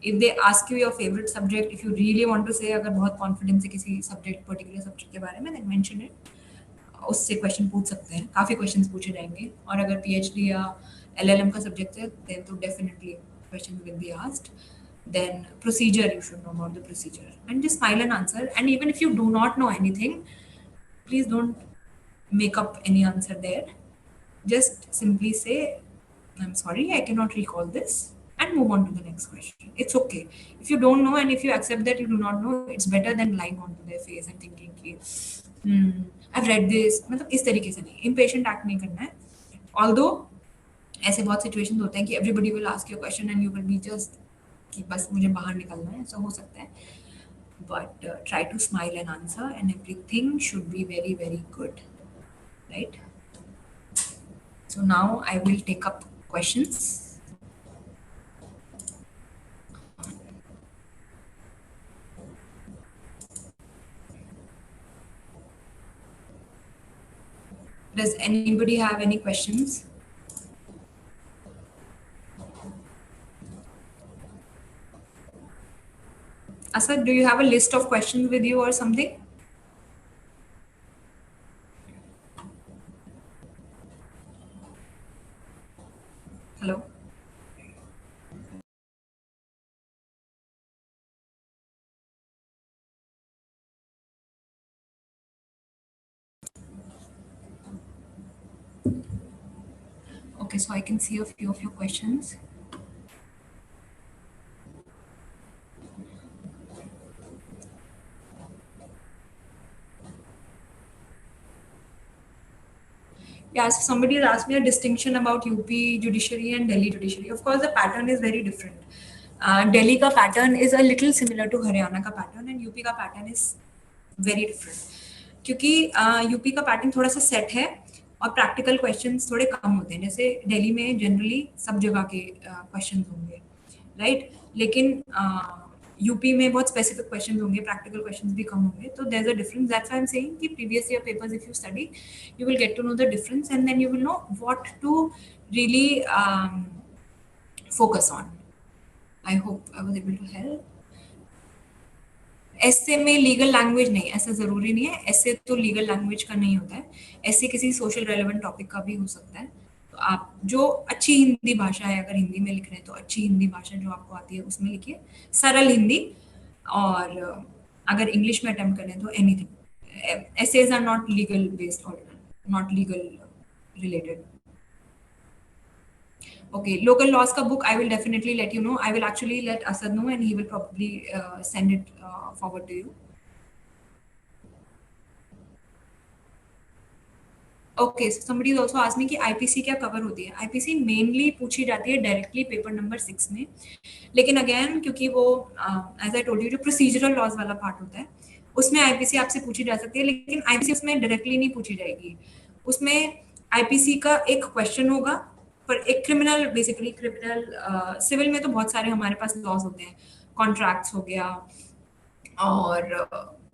If they ask you your favorite subject, if you really want to say अगर बहुत confidence से किसी subject particular subject के बारे में, then mention it. उससे क्वेश्चन पूछ सकते हैं, काफ़ी क्वेश्चंस पूछे जाएंगे. और अगर पीएचडी या एलएलएम का सब्जेक्ट है देन तो definitely question will be asked. Then procedure, you should know about the procedure and just smile and answer. And even if you do not know anything, please don't make up any answer there. Just simply say, I'm sorry, I cannot recall this, and move on to the next question. It's okay. If you don't know and if you accept that you do not know, it's better than lying onto their face and thinking कि I've read this. मतलब इस तरीके से नहीं, impatient act नहीं करना है. Although ऐसे बहुत situations होते हैं कि everybody will ask you a question and you will be just कि बस मुझे बाहर निकलना है, ऐसा हो सकता है. But try to smile and answer, and everything should be very good, right? So now I will take up questions. Does anybody have any questions? Asad, do you have a list of questions with you or something? Hello? Okay, so I can see a few of your questions. Yeah, so somebody has asked me a distinction about UP judiciary and Delhi judiciary. Of course, the pattern is very different. Delhi ka pattern is a little similar to Haryana ka pattern, and UP ka pattern is very different. क्योंकि यूपी का पैटर्न थोड़ा सा सेट है और प्रैक्टिकल क्वेश्चंस थोड़े कम होते हैं. जैसे दिल्ली में जनरली सब जगह के क्वेश्चंस होंगे, राइट? लेकिन यूपी में बहुत स्पेसिफिक क्वेश्चंस होंगे, प्रैक्टिकल क्वेश्चंस भी कम होंगे. तो there is a difference. That's why I am saying कि previous year papers if you study you will get to know the difference and then you will know what to really focus on. I hope I was able to help. ऐसे में लीगल लैंग्वेज नहीं, ऐसा जरूरी नहीं है. ऐसे तो लीगल लैंग्वेज का नहीं होता है. ऐसे किसी सोशल रेलेवेंट टॉपिक का भी हो सकता है. तो आप जो अच्छी हिंदी भाषा है, अगर हिंदी में लिख रहे हैं तो अच्छी हिंदी भाषा जो आपको आती है उसमें लिखिए, सरल हिंदी. और अगर इंग्लिश में अटेम्प्ट करें तो anything. essays are not legal based or not legal related. Okay, local laws ka book I will definitely let you know. I will actually let Asad know and he will probably send it forward to you. Okay, so somebody has also asked me कि IPC क्या कवर होती है. IPC मेनली पूछी जाती है डायरेक्टली पेपर नंबर 6 में. लेकिन अगेन क्योंकि वो एज आई टोल्ड यू जो प्रोसीजरल लॉज वाला पार्ट होता है उसमें IPC आपसे पूछी जा सकती है. लेकिन IPC उसमें डायरेक्टली नहीं पूछी जाएगी. उसमें IPC का एक क्वेश्चन होगा पर एक क्रिमिनल, बेसिकली क्रिमिनल, सिविल में तो बहुत सारे हमारे पास लॉज होते हैं, कॉन्ट्रैक्ट्स हो गया और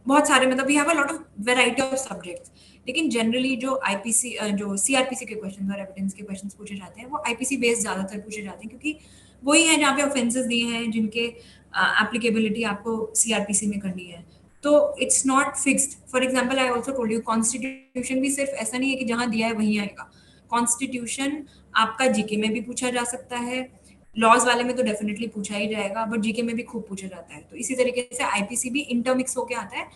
बहुत सारे, मतलब we have a lot of variety of subjects. लेकिन जनरली जो आईपीसी जो सीआरपीसी के क्वेश्चन और एविडेंस के क्वेश्चन पूछे जाते हैं वो आईपीसी बेस्ड ज्यादातर पूछे जाते हैं क्योंकि वही है जहाँ पे ऑफेंसेस दिए हैं जिनके एप्लीकेबिलिटी आपको सीआरपीसी में करनी है. तो it's not fixed. For example I also told you constitution भी सिर्फ ऐसा नहीं है कि जहाँ दिया है वहीं आएगा. कॉन्स्टिट्यूशन आपका जीके में भी पूछा जा सकता है, लॉज वाले में तो डेफिनेटली पूछा ही जाएगा, बट जीके में भी खूब पूछा जाता है. तो इसी तरीके से आईपीसी भी इंटरमिक्स होके आता है.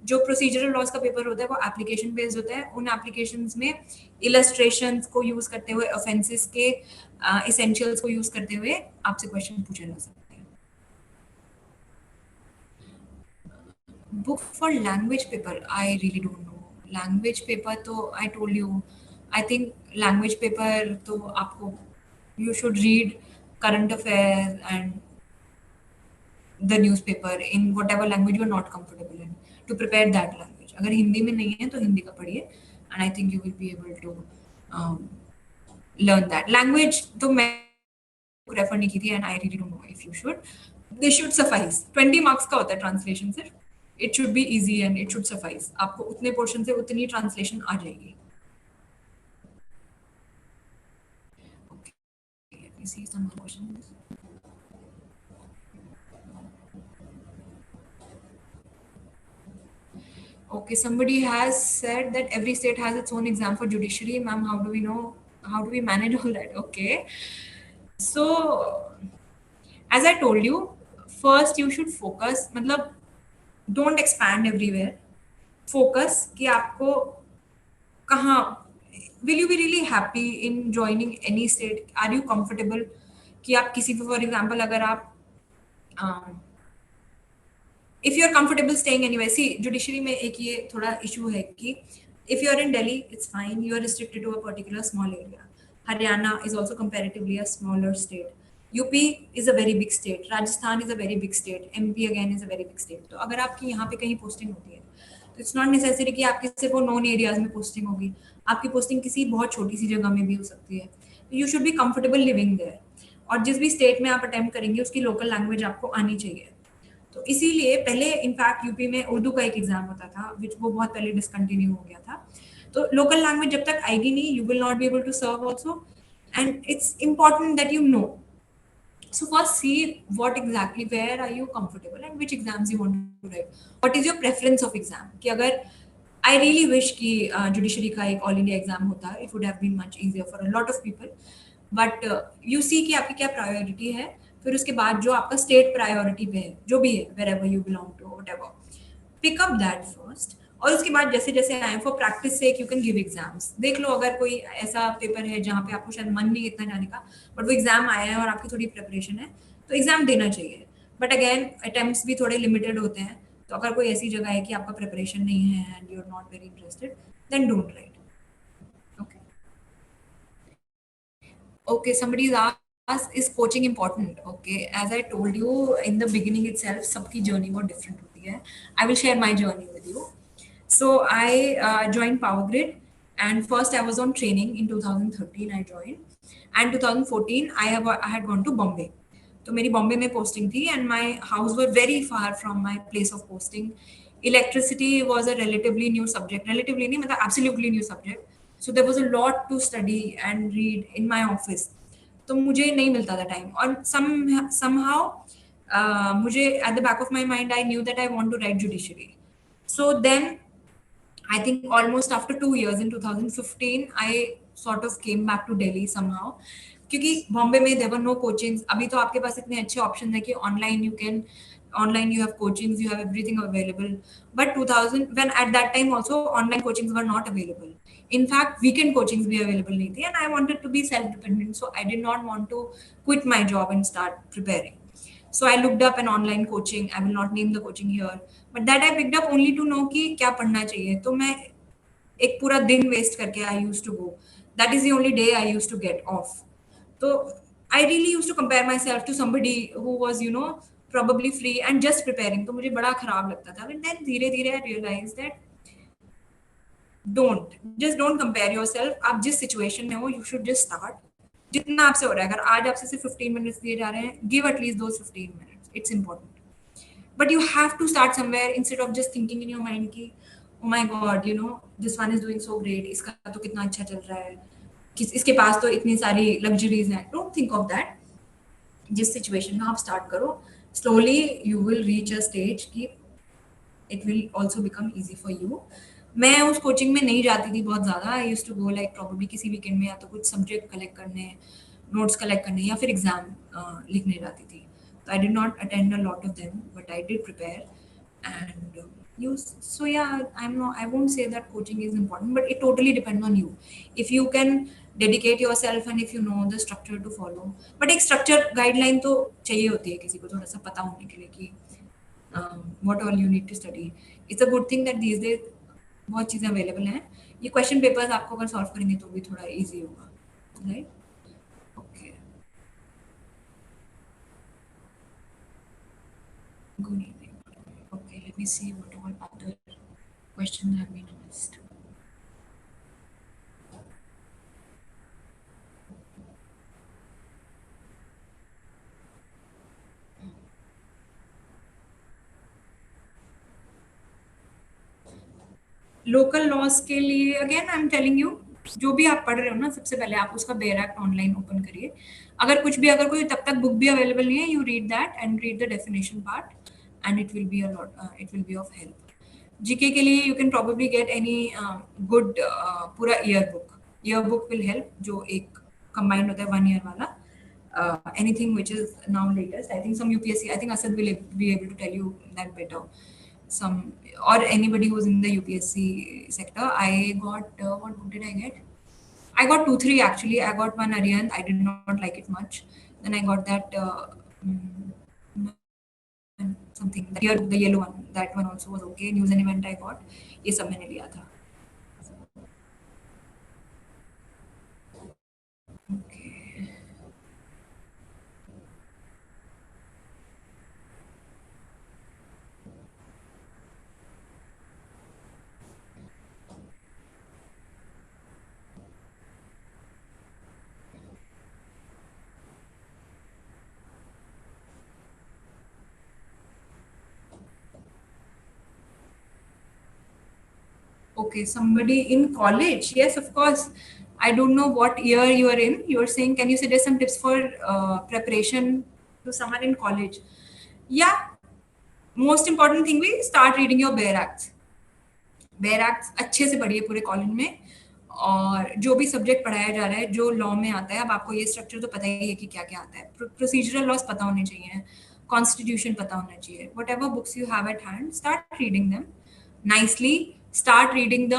जो प्रोसीजरल लॉज का पेपर होता है वो एप्लीकेशन बेस्ड होता है. उन एप्लीकेशंस में इलस्ट्रेशंस को यूज करते हुए, ऑफेंसेस के एसेंशियल्स को यूज करते हुए आपसे क्वेश्चन पूछे जा सकते हैं. Book for language paper I really don't know. Language paper तो I told you I think language paper तो आपको you should read current affairs and the newspaper in whatever language you are not comfortable in to prepare that language. अगर हिंदी में नहीं है तो हिंदी का पढ़िए and I think you will be able to learn that language. तो मैं रेफर नहीं की थी and I really don't know if you should. They should suffice. 20 marks का होता है translation सिर्फ. It should be easy and it should suffice. आपको उतने portion से उतनी translation आ जाएगी. Okay, let me see some more questions. Okay, somebody has said that every state has its own exam for judiciary. Ma'am, how do we know? How do we manage all that? Okay. So, as I told you, first you should focus. मतलब, don't expand everywhere. Focus कि आपको कहाँ. Will you be really happy in joining any state? Are you comfortable कि आप किसी भी, for example, अगर आप if you are comfortable staying anywhere, see judiciary में एक ये थोड़ा issue है कि if you are in Delhi, it's fine, you are restricted to a particular small area. Haryana is also comparatively a smaller state. UP is a very big state. Rajasthan is a very big state. MP again is a very big state. तो अगर आपकी यहाँ पे कहीं पोस्टिंग होती है तो इट्स नॉट नेसेसरी कि आपकी सिर्फ वो नॉन एरियाज में पोस्टिंग होगी. आपकी पोस्टिंग किसी बहुत छोटी सी जगह में भी हो सकती है. You should be comfortable living there. और जिस भी स्टेट में आप अटेम्प्ट करेंगे उसकी लोकल लैंग्वेज आपको आनी चाहिए. तो इसीलिए पहले इनफैक्ट यूपी में उर्दू का एक एग्जाम होता था विच वो बहुत पहले डिसकंटिन्यू हो गया था. तो लोकल लैंग्वेज जब तक आएगी नहीं, you will not be able to serve also. And it's important that you know. So first see what exactly, where are you comfortable and which exams you want to write. What is your preference of exam? कि अगर I really wish कि judiciary का एक all India exam होता, it would have been much easier for a lot of people. But you see कि आपकी क्या priority है. फिर उसके बाद जो आपका state priority पे है, जो भी है, wherever you belong to, whatever, pick up that first. और उसके बाद जैसे जैसे आए फॉर प्रैक्टिस से यू कैन गिव एग्जाम्स. देख लो अगर कोई ऐसा पेपर है जहाँ पे आपको शायद मन नहीं इतना जाने का, बट वो एग्जाम आया है और आपकी थोड़ी प्रिपरेशन है, तो एग्जाम देना चाहिए. बट अगेन अटेम्प्ट्स भी थोड़े लिमिटेड होते हैं. तो अगर कोई ऐसी जगह है कि आपका प्रिपरेशन नहीं है and you are not very interested, then don't write. Okay okay, somebody asked, is coaching important? Okay, as I told you in the beginning itself, सबकी जर्नी बहुत डिफरेंट होती है. I will share my journey with you. So I joined Power Grid, and first I was on training in 2013. I joined, and 2014 I had gone to Bombay. तो मेरी बॉम्बे में पोस्टिंग थी and my house were very far from my place of posting. Electricity was a relatively new subject. Relatively नहीं, मतलब absolutely new subject. So there was a lot to study and read in my office. तो मुझे नहीं मिलता था टाइम. और somehow मुझे at the back of my mind I knew that I want to write judiciary. So then I think almost after 2 years in 2015, I sort of came back to Delhi somehow. क्योंकि बॉम्बे में there were no coachings. अभी तो आपके पास इतने अच्छे ऑप्शन है कि online you have coachings, you have everything available. But 2000, when at that time also online coachings were not available. In fact, weekend coachings भी available नहीं थे, and I wanted to be self-dependent. So I did not want to quit my job and start preparing. So I looked up an online coaching. I will not name the coaching here, but that I picked up only to know कि क्या पढ़ना चाहिए. तो मैं एक पूरा दिन waste करके I used to go. That is the only day I used to get off. So I really used to compare myself to somebody who was, you know, probably free and just preparing. तो मुझे बड़ा खराब लगता था. But then धीरे-धीरे I realized that don't compare yourself. आप जिस situation में हो, you should just start. जितना आपसे हो रहा है, अगर आज आपसे सिर्फ 15 minutes दिए जा रहे हैं, give at least those 15 minutes. It's important. But you have to start somewhere instead of just thinking in your mind कि oh my god, you know, this one is doing so great. इसका तो कितना अच्छा चल रहा है. इसके पास तो इतनी सारी luxuries हैं. Don't think of that. जिस situation में आप start करो, slowly you will reach a stage कि it will also become easy for you. मैं उस कोचिंग में नहीं जाती थी बहुत ज़्यादा. I used to go like probably किसी वीकेंड में या तो कुछ सब्जेक्ट कलेक्ट करने, नोट्स कलेक्ट करने या फिर एग्जाम लिखने जाती थी. तो I did not attend a lot of them, but I did prepare and use. So yeah, I won't say that coaching is important, but it totally depends on you. If you can dedicate yourself and if you know the structure to follow. But एक structure guideline तो चाहिए होती है किसी को थोड़ा सा पता होने के लिए कि what all you need to study. It's a good thing that these days बहुत चीज़ें अवेलेबल हैं. ये क्वेश्चन पेपर्स आपको अगर सॉल्व करेंगे तो भी थोड़ा इजी होगा, right? Okay, good evening. Okay, let me see what all other questions have been asked. Local laws के लिए again I am telling you, जो भी आप पढ़ रहे हो ना, सबसे पहले आप उसका बेयर एक्ट ऑनलाइन ओपन करिए. अगर कोई तब तक बुक भी अवेलेबल नहीं है, you read that and read the definition part and it will be a lot, it will B of help. GK के लिए you can probably get any good पूरा ईयर बुक विल हेल्प, जो एक कंबाइंड होता है 1 ईयर वाला. Anything which is now latest, I think some UPSC, I think Asad will be able to tell you that better. Some, or anybody who's in the UPSC sector. I got what book did I get? I got 2-3 actually. I got one Aryan. I did not like it much. Then I got that something, the yellow one. That one also was okay. News and Event I got. ये सब मैंने लिया था. Okay. Okay, somebody in college. Yes, of course. I don't know what year you are in. You are saying, can you suggest some tips for preparation to someone in college? Yeah, most important thing we start reading your bare acts. Bare act अच्छे से पढ़िए पूरे कॉलेज में, और जो भी सब्जेक्ट पढ़ाया जा रहा है, जो लॉ में आता है, अब आपको ये स्ट्रक्चर तो पता ही है कि क्या क्या आता है. प्रोसीजरल लॉस पता होने चाहिए, कॉन्स्टिट्यूशन पता होना चाहिए. What ever books you have eight hand, start reading them nicely. Start reading the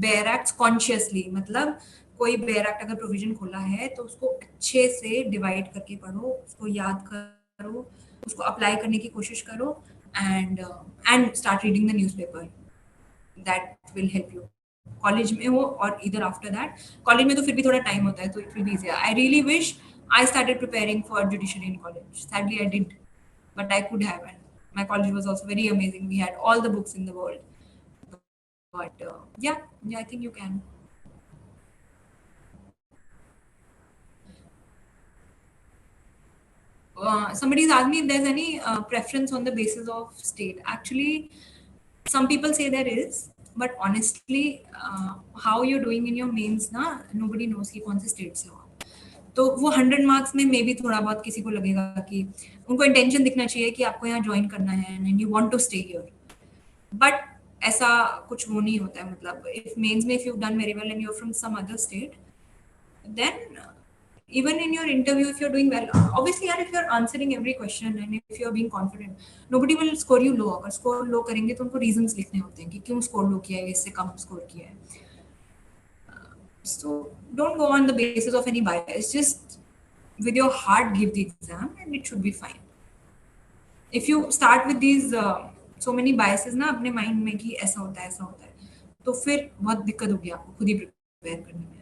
bare acts consciously. मतलब कोई बेयर एक्ट अगर प्रोविजन खोला है तो उसको अच्छे से डिवाइड करके पढ़ो, उसको याद करो, उसको अप्लाई करने की कोशिश करो, and start reading the newspaper. That will help you. College में हो और इधर आफ्टर दैट, कॉलेज में तो फिर भी थोड़ा टाइम होता है, तो it will be easier. I really wish I started preparing for judiciary in college. Sadly I did, but I could have, and my college was also very amazing. We had all the books in the world. But yeah, I think you can. Somebody's asked me if there's any preference on the basis of state. Actually, some people say there is, but honestly, how you're doing in your mains ना, nobody knows कि कौन से स्टेट से हो. तो वो 100 मार्क्स में मे बी थोड़ा बहुत किसी को लगेगा कि उनको इंटेंशन दिखना चाहिए कि आपको यहाँ ज्वाइन करना है and you want to stay here. But ऐसा कुछ वो नहीं होता है. मतलब इफ मेंस में if you done very well and you are from some other state, then even in your interview, if you're doing well, obviously यार, if you're answering every question and if you're being confident, nobody will score you low. अगर score low करेंगे तो उनको reasons लिखने होते हैं कि क्यों score low किया है, इससे कम score किया है. So don't go on the basis of any bias. Just with your heart give the exam and it should be fine. If you start with these so many biases ना अपने mind में कि ऐसा होता है, तो फिर बहुत दिक्कत होगी आपको खुद ही prepare करने में.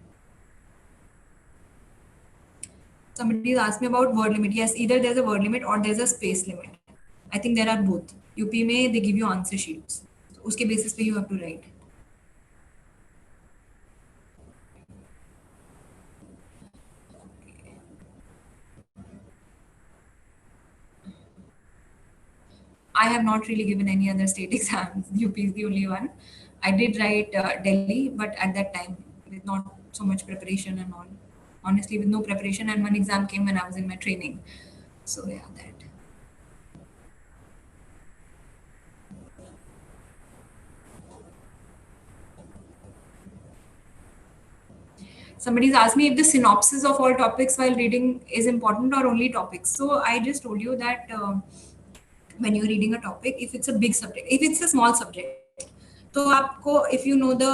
Somebody asked me about word limit. Yes, either there's a word limit or there's a space limit. I think there are both. UP में they give you answer sheets. So उसके basis पे you have to write. I have not really given any other state exams. UP is the only one. I did write Delhi, but at that time with not so much preparation and all. Honestly, with no preparation, and one exam came when I was in my training. So yeah, that. Somebody's asked me if the synopsis of all topics while reading is important or only topics. So I just told you that when you're reading a topic, if it's a big subject, if it's a small subject, तो आपको if you know the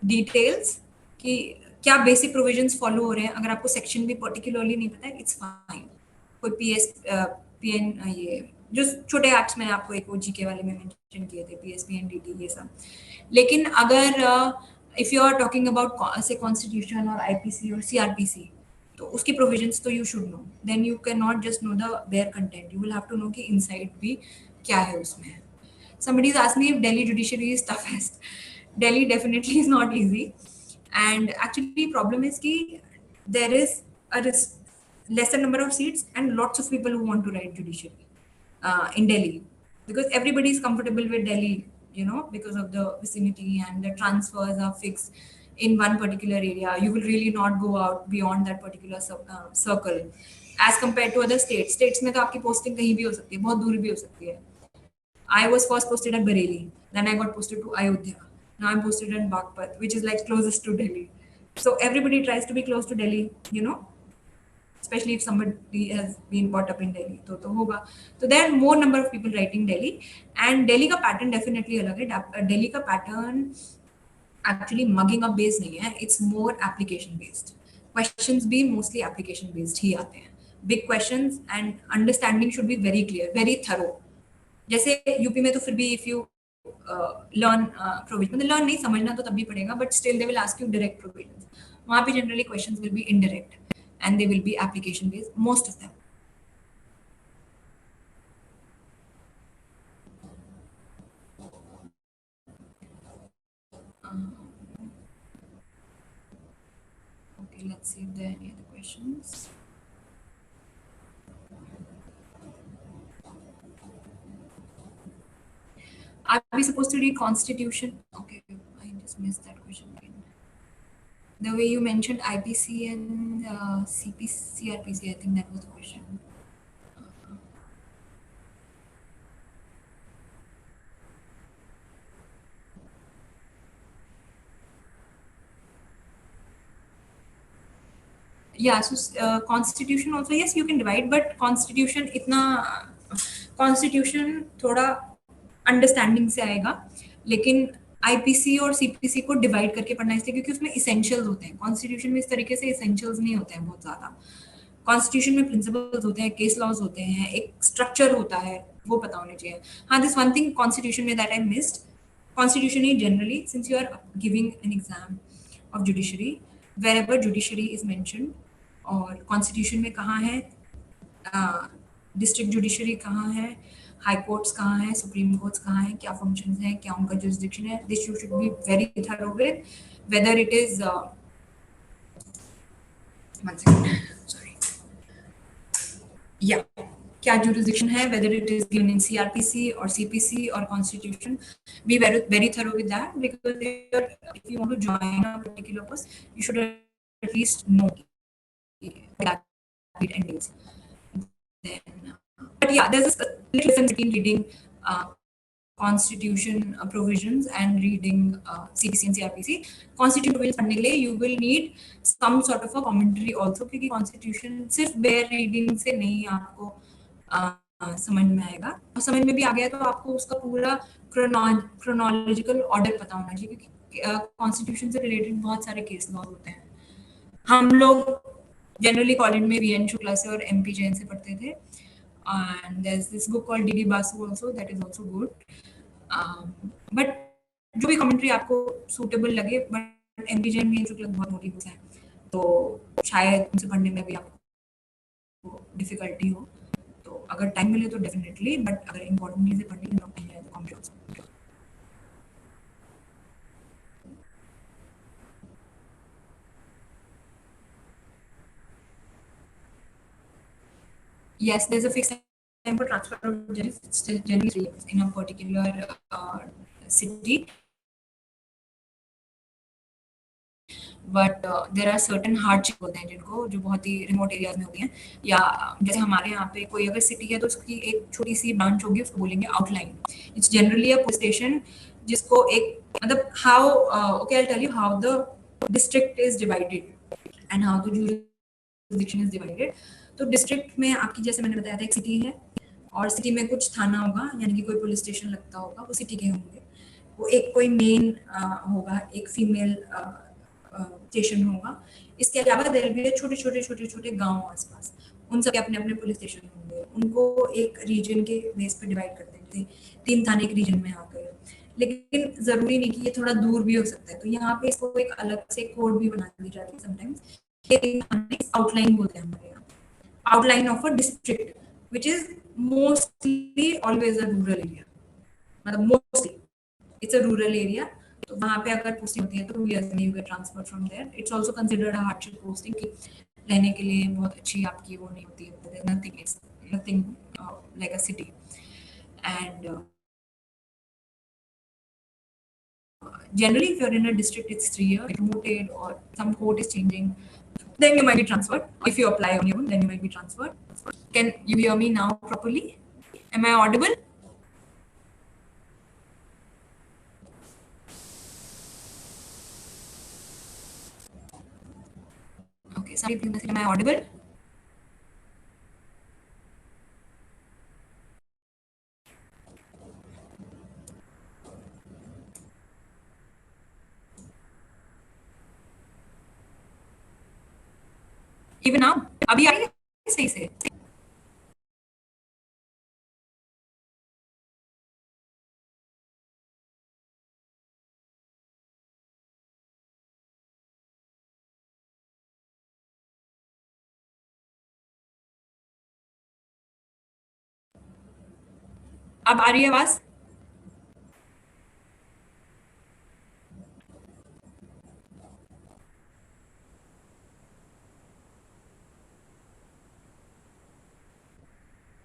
details कि क्या बेसिक प्रोविजंस फॉलो हो रहे हैं, अगर आपको सेक्शन भी पर्टिकुलरली नहीं पता है, इट्स फाइन. कोई पीएन ये जो छोटे एक्ट्स मैंने आपको एक जीके वाले में मेंशन किए थे, पीएसपी एनडीटी ये सब। लेकिन अगर if you are talking about say constitution और आईपीसी और सीआरपीसी, तो उसकी प्रोविजंस तो you should know, then you can not just know the bare content, you will have to know कि इनसाइड भी क्या है उसमें। Somebody's asked me if Delhi judiciary is toughest. Delhi definitely is not easy, and actually problem is ki there is a lesser number of seats and lots of people who want to write judiciary in Delhi, because everybody is comfortable with Delhi, you know, because of the vicinity, and the transfers are fixed in one particular area. You will really not go out beyond that particular circle as compared to other states. States में तो आपकी posting कहीं भी हो सकती है, बहुत दूर भी हो सकती है. I was first posted at Bareilly, then I got posted to Ayodhya. Now I'm posted in Bagpat, which is like closest to Delhi. So everybody tries to be close to Delhi, you know, especially if somebody has been brought up in Delhi. तो होगा. So there are more number of people writing Delhi, and Delhi का pattern definitely अलग है. Delhi का pattern actually mugging up based नहीं है. It's more application based. Questions भी mostly application based ही आते हैं. Big questions, and understanding should be very clear, very thorough. जैसे यूपी में तो फिर भी इफ यू लर्न प्रोविजन, मतलब लर्न नहीं, समझना तो तब भी पड़ेगा, but still they will ask you direct provision. वहाँ पे generally questions will be indirect and they will be application based, most of them. Okay, let's see if there are any other questions. Are we supposed to read Constitution? Okay, I just missed that question again. The way you mentioned IPC and CRPC, I think that was the question. Yeah, so Constitution also, yes, you can divide, but Constitution Constitution थोड़ा अंडरस्टैंडिंग से आएगा, लेकिन आईपीसी और सीपीसी को डिवाइड करके पढ़ना इसलिए क्योंकि उसमें इसेंशियल्स होते हैं. कॉन्स्टिट्यूशन में इस तरीके से इसेंशियल्स नहीं होते हैं बहुत ज्यादा. कॉन्स्टिट्यूशन में प्रिंसिपल्स होते हैं, केस लॉज होते हैं, एक स्ट्रक्चर होता है, वो पता होने चाहिए. हाँ, दिस वन थिंग कॉन्स्टिट्यूशन में दैट आई मिस्ड. कॉन्स्टिट्यूशन ही generally, since you are giving an exam of judiciary, wherever judiciary is mentioned, और कॉन्स्टिट्यूशन में कहाँ है डिस्ट्रिक्ट जुडिशरी, कहाँ है हाई कोर्ट्स, कहाँ है सुप्रीम कोर्ट्स, कहाँ है, क्या फंक्शंस हैं, क्या उनका जुरिस्डिक्शन है. This you should be very thorough with, whether it is क्या jurisdiction है, whether it is given in CRPC or CPC or Constitution. Be very thorough with that, because if you want to join a particular course, you should at least know that it entails. Then, but yeah, there's a little difference between reading Constitution provisions and reading CPC and CRPC. Constitution provisions पढ़ने के लिए you will need some sort of a commentary also, क्योंकि Constitution सिर्फ bare reading से नहीं आपको समझ में आएगा, और समझ में भी आ गया तो आपको उसका पूरा chronological order पता होना चाहिए, क्योंकि Constitution से related बहुत सारे केस लॉ होते हैं. हम लोग जनरली कॉलेज में वीएन शुक्ला से और एमपी जैन से पढ़ते थे, and there's this book called DD Basu also, that is also good. But जो भी कमेंट्री आपको सूटेबल लगे, but MP Jain VN Shukla बहुत मोटी बुक्स हैं, तो शायद उनसे पढ़ने में भी आपको डिफिकल्टी हो. तो अगर टाइम मिले तो डेफिनेटली, बट अगर इम्पोर्टेंट चीजें पढ़नी तो computer. Yes, there's a fixed time for transfer of judges. It's generally 3 years in a particular city. But there are certain hardship होते हैं जिनको, जो बहुत ही रिमोट एरियाज में होती हैं, या जैसे हमारे यहाँ पे कोई अगर सिटी है तो उसकी एक छोटी सी ब्रांच होगी, उसको बोलेंगे outline. It's generally a police station जिसको एक मतलब how okay I tell you how the district is divided and how the jurisdiction is divided. तो डिस्ट्रिक्ट में आपकी, जैसे मैंने बताया था, एक सिटी है और सिटी में कुछ थाना होगा, यानी कि कोई पुलिस स्टेशन लगता होगा, वो सिटी के होंगे. वो एक कोई मेन होगा, एक फीमेल स्टेशन होगा. इसके अलावा देयर भी छोटे छोटे गांव आसपास, उन सब के अपने अपने पुलिस स्टेशन होंगे, उनको एक रीजन के बेस पे डिवाइड करते हैं, जैसे 3 थाने एक रीजन में आ गए, लेकिन जरूरी नहीं कि ये थोड़ा दूर भी हो सकता है, तो यहाँ पे इसको एक अलग से कोड भी बना दी जाती है समटाइम्स। आउटलाइन बोलते हैं हमारे यहाँ, outline of a district which is mostly always a rural area, मतलब mostly it's a rural area. तो वहाँ पे अगर पोस्टिंग होती है तो 2 years में you get transfer from there. It's also considered a hardship posting कि रहने के लिए बहुत अच्छी आपकी वो नहीं होती है, nothing is nothing like a city. And generally if you're in a district it's 3 years promoted or some court is changing, then you might be transferred. If you apply on your own, then you might be transferred. Can you hear me now properly? Am I audible? Okay, sorry, am I audible? Even now? अभी आ रही है सही से? अब आ रही है आवाज?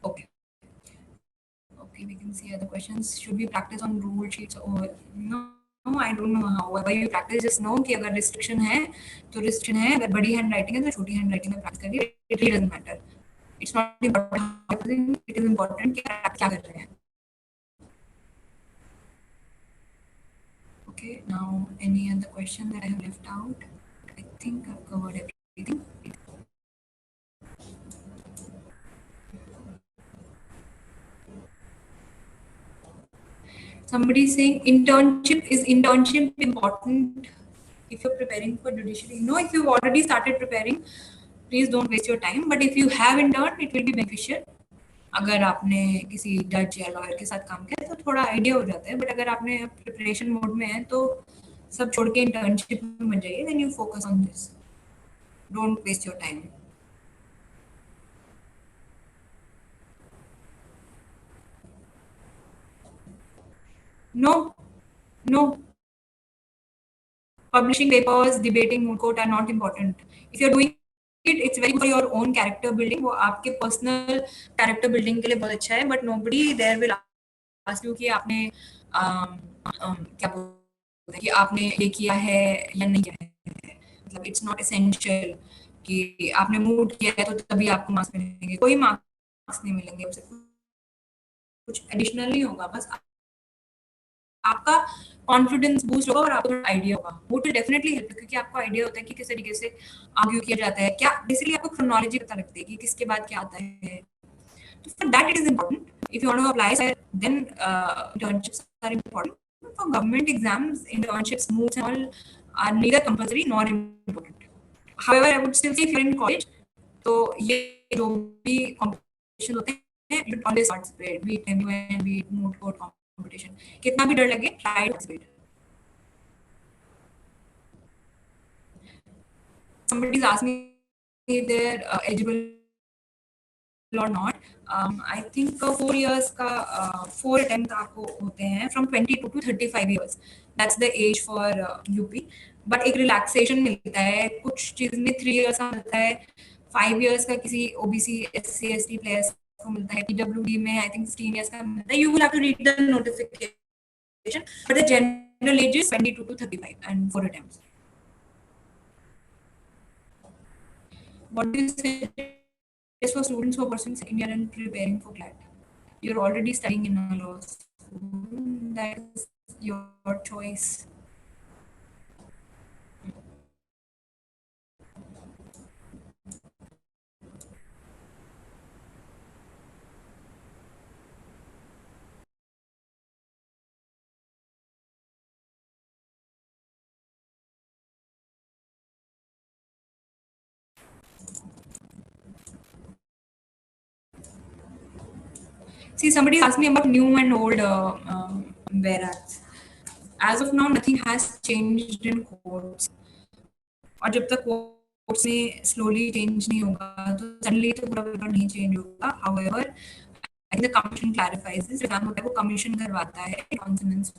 Okay. Okay, we can see other questions. Should we practice on rule sheets or no? No, I don't know. However you practice, just know कि अगर restriction है तो restriction है, अगर बड़ी handwriting है तो छोटी handwriting में practice करिए. It really doesn't matter. It's not important how you're doing, it is important कि आप क्या कर रहे हैं. Okay, now any other question that I have left out? I think I've covered everything. Somebody is saying internship important if you're preparing for judiciary? No, if you've already started preparing, please don't waste your time. But if you have interned, it will be beneficial. अगर आपने किसी जज या लॉयर के साथ काम किया तो थोड़ा आइडिया हो जाता है, बट अगर आपने प्रिपरेशन मोड में है तो सब छोड़ के इंटर्नशिप में मत जाइए. Then you focus on this, don't waste your time. No, no. Publishing papers, debating moot court are not important. If you're doing it, it's very good for your own character building. वो आपके personal character building के लिए बहुत अच्छा है. But nobody there will ask you कि आपने क्या बोलते हैं कि आपने ये किया है या नहीं किया है. मतलब it's not essential कि आपने मूड किया है तो तभी आपको मार्क्स मिलेंगे. कोई मार्क्स नहीं मिलेंगे उससे. कुछ एडिशनल नहीं होगा, बस आपका कॉन्फिडेंस बूस्ट होगा और आपको आइडिया होगा. वो विल डेफिनेटली हेल्प, क्योंकि आपको आइडिया होता है कि किस तरीके से आर्ग्यू किया जाता है, क्या बेसिकली आपको क्रोनोलॉजी पता लगती है कि किसके बाद क्या आता है. तो for that it is important. If you want to apply then internships are important. For government exams internships moots and all are neither compulsory nor important. However I would still say if you are in college तो ये जो भी कॉम्पिटिशन होते हैं you always participate, be it MUN, be it moot court competition. कितना भी डर लगे, try to participate. Somebody's asked me if they're eligible or not. I think 4 years का 4 attempts आपको होते हैं from 22 to 35 years. That's the age for UP. But एक रिलैक्सेशन मिलता है कुछ चीज में. 3 years का मिलता है, 5 years का किसी ओबीसी SC ST प्लेयर्स को मिलता है. PWD में आई थिंक 15 years का मिलता है. You will have to read the notification, but the general age is 22 to 35 and 4 attempts. What do you suggest for students who are pursuing second year and preparing for CLAT? You're already studying in a law school. That is your choice. See, somebody asked me about new and old whereas. As of now, nothing has changed in courts. और जब तक कोर्ट्स में स्लोली चेंज नहीं होगा तो सडनली तो पूरा पेपर नहीं चेंज होगा. However I think the commission clarifies this. Exam होता है वो कमीशन करवाता है कॉन्सोनेंस.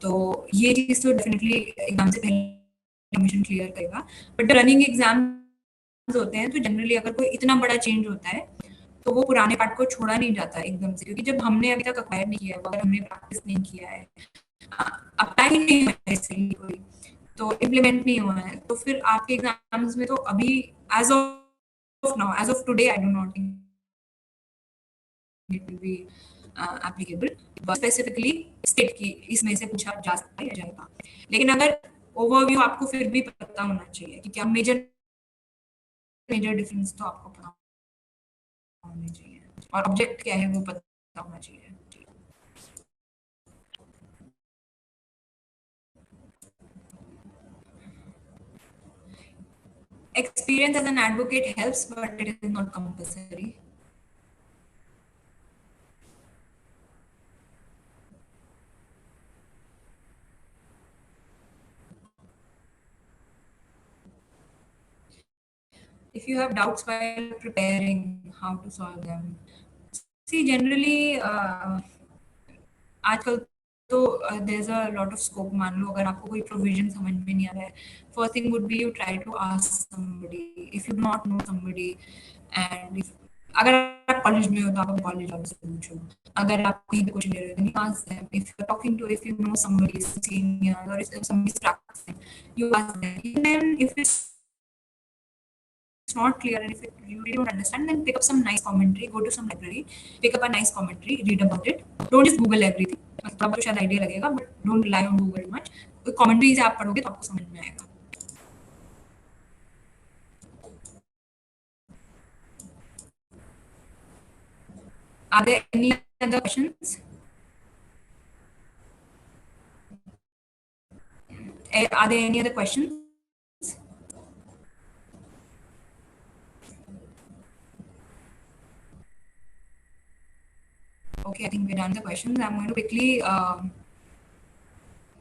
तो ये चीज तो डेफिनेटली एग्जाम से पहले कमीशन क्लियर करेगा. बट रनिंग एग्जाम्स होते हैं तो जनरली अगर कोई इतना बड़ा चेंज होता है तो वो पुराने पार्ट को छोड़ा नहीं जाता एकदम से, क्योंकि जब हमने अभी तक अक्वायर नहीं किया है, अगर हमने प्रैक्टिस नहीं किया है, अप्लाई नहीं हुआ है इसलिए कोई, तो इम्प्लीमेंट नहीं हुआ है, तो फिर आपके एग्जाम्स में तो अभी age of now, age of today, I do not think it will be applicable. Specifically state की इसमें से पूछा जा सकता है जाएगा. लेकिन अगर ओवरव्यू आपको फिर भी पता होना चाहिए कि क्या मेजर डिफरेंस तो आपको पता होना चाहिए और ऑब्जेक्ट क्या है वो पता होना चाहिए. Experience as an advocate helps, but it is not compulsory. If you have doubts while preparing, how to solve them? See, generally, आजकल तो there's a lot of scope. मान लो अगर आपको कोई provision समझ में नहीं आ रहा है, first thing would be you try to ask somebody. If you do not know somebody, and if अगर आप कॉलेज में हो तो आप कॉलेज वालों से पूछो. अगर आप कहीं पे क्वेश्चन ले रहे हो, then you ask them. If you're talking to, if you know somebody senior or if somebody is practicing, you ask them. And then if it's not clear and if you really don't understand, then pick up some nice commentary, go to some library, pick up a nice commentary, read about it. Don't just Google everything. थोड़ा बहुत शायद आइडिया लगेगा, but don't rely on Google much. Commentary से आप पढ़ोगे तो आपको समझ में आएगा. Are there any other questions? Are there any other questions? Okay, I think we're done with the questions. I'm going to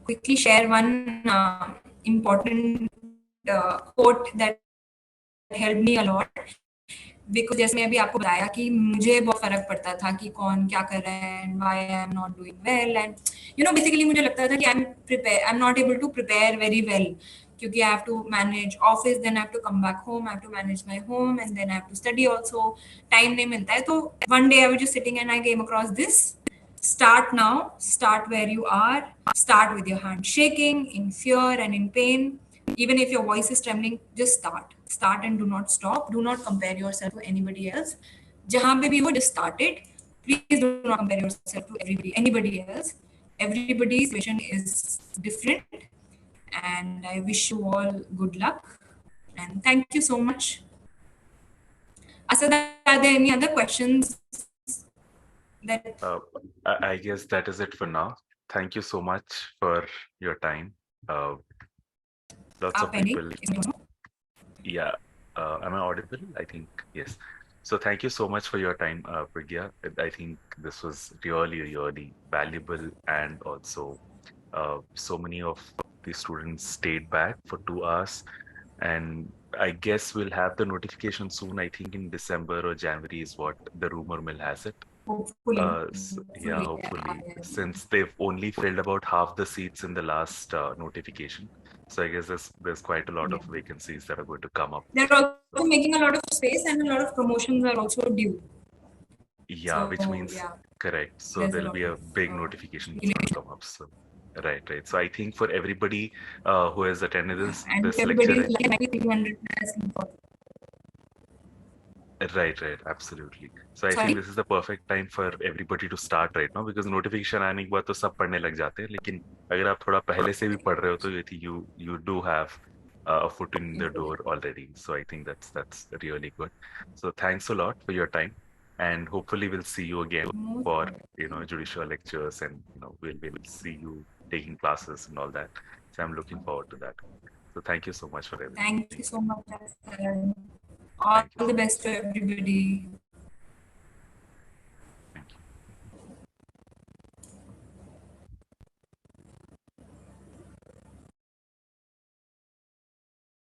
quickly share one important quote that helped me a lot. Because जैसे मैं अभी आपको बताया कि मुझे बहुत फर्क पड़ता था कि कौन क्या कर रहा है and why I'm not doing well, and you know basically मुझे लगता था कि I'm not able to prepare very well, क्योंकि I have to manage office, then I have to come back home, I have to manage my home, and then I have to study also. Time नहीं मिलता है. तो one day I was just sitting and I came across this: start now, start where you are, start with your hand shaking, in fear and in pain. Even if your voice is trembling, just start and do not stop. Do not compare yourself to anybody else. Jahan pe bhi ho, just start it. Please do not compare yourself to anybody else. Everybody's situation is different, and I wish you all good luck and thank you so much. Asad, are there any other questions that I guess that is it for now. Thank you so much for your time. Lots of people. Yeah. Am I audible? I think yes. So thank you so much for your time, Pragya. I think this was really, really valuable, and also so many of the students stayed back for 2 hours, and I guess we'll have the notification soon. I think in December or January is what the rumor mill has it. hopefully, Yeah, hopefully, since they've only filled about half the seats in the last notification. So I guess there's quite a lot of vacancies that are going to come up. They're also making a lot of space, and a lot of promotions are also due. Yeah, which means correct. So there'll be a big notification that's going to come up. So right. So I think for everybody who has attended this lecture, right, absolutely. So I think this is the perfect time for everybody to start right now, because notification आने के बाद तो सब पढ़ने लग जाते हैं, लेकिन अगर आप थोड़ा पहले से भी पढ़ रहे हो तो you do have a foot in the door already. So I think that's really good. So thanks a lot for your time, and hopefully we'll see you again for judicial lectures, and we'll see you taking classes and all that. So I'm looking forward to that. So thank you so much for everything. Thank you so much. All the best to everybody.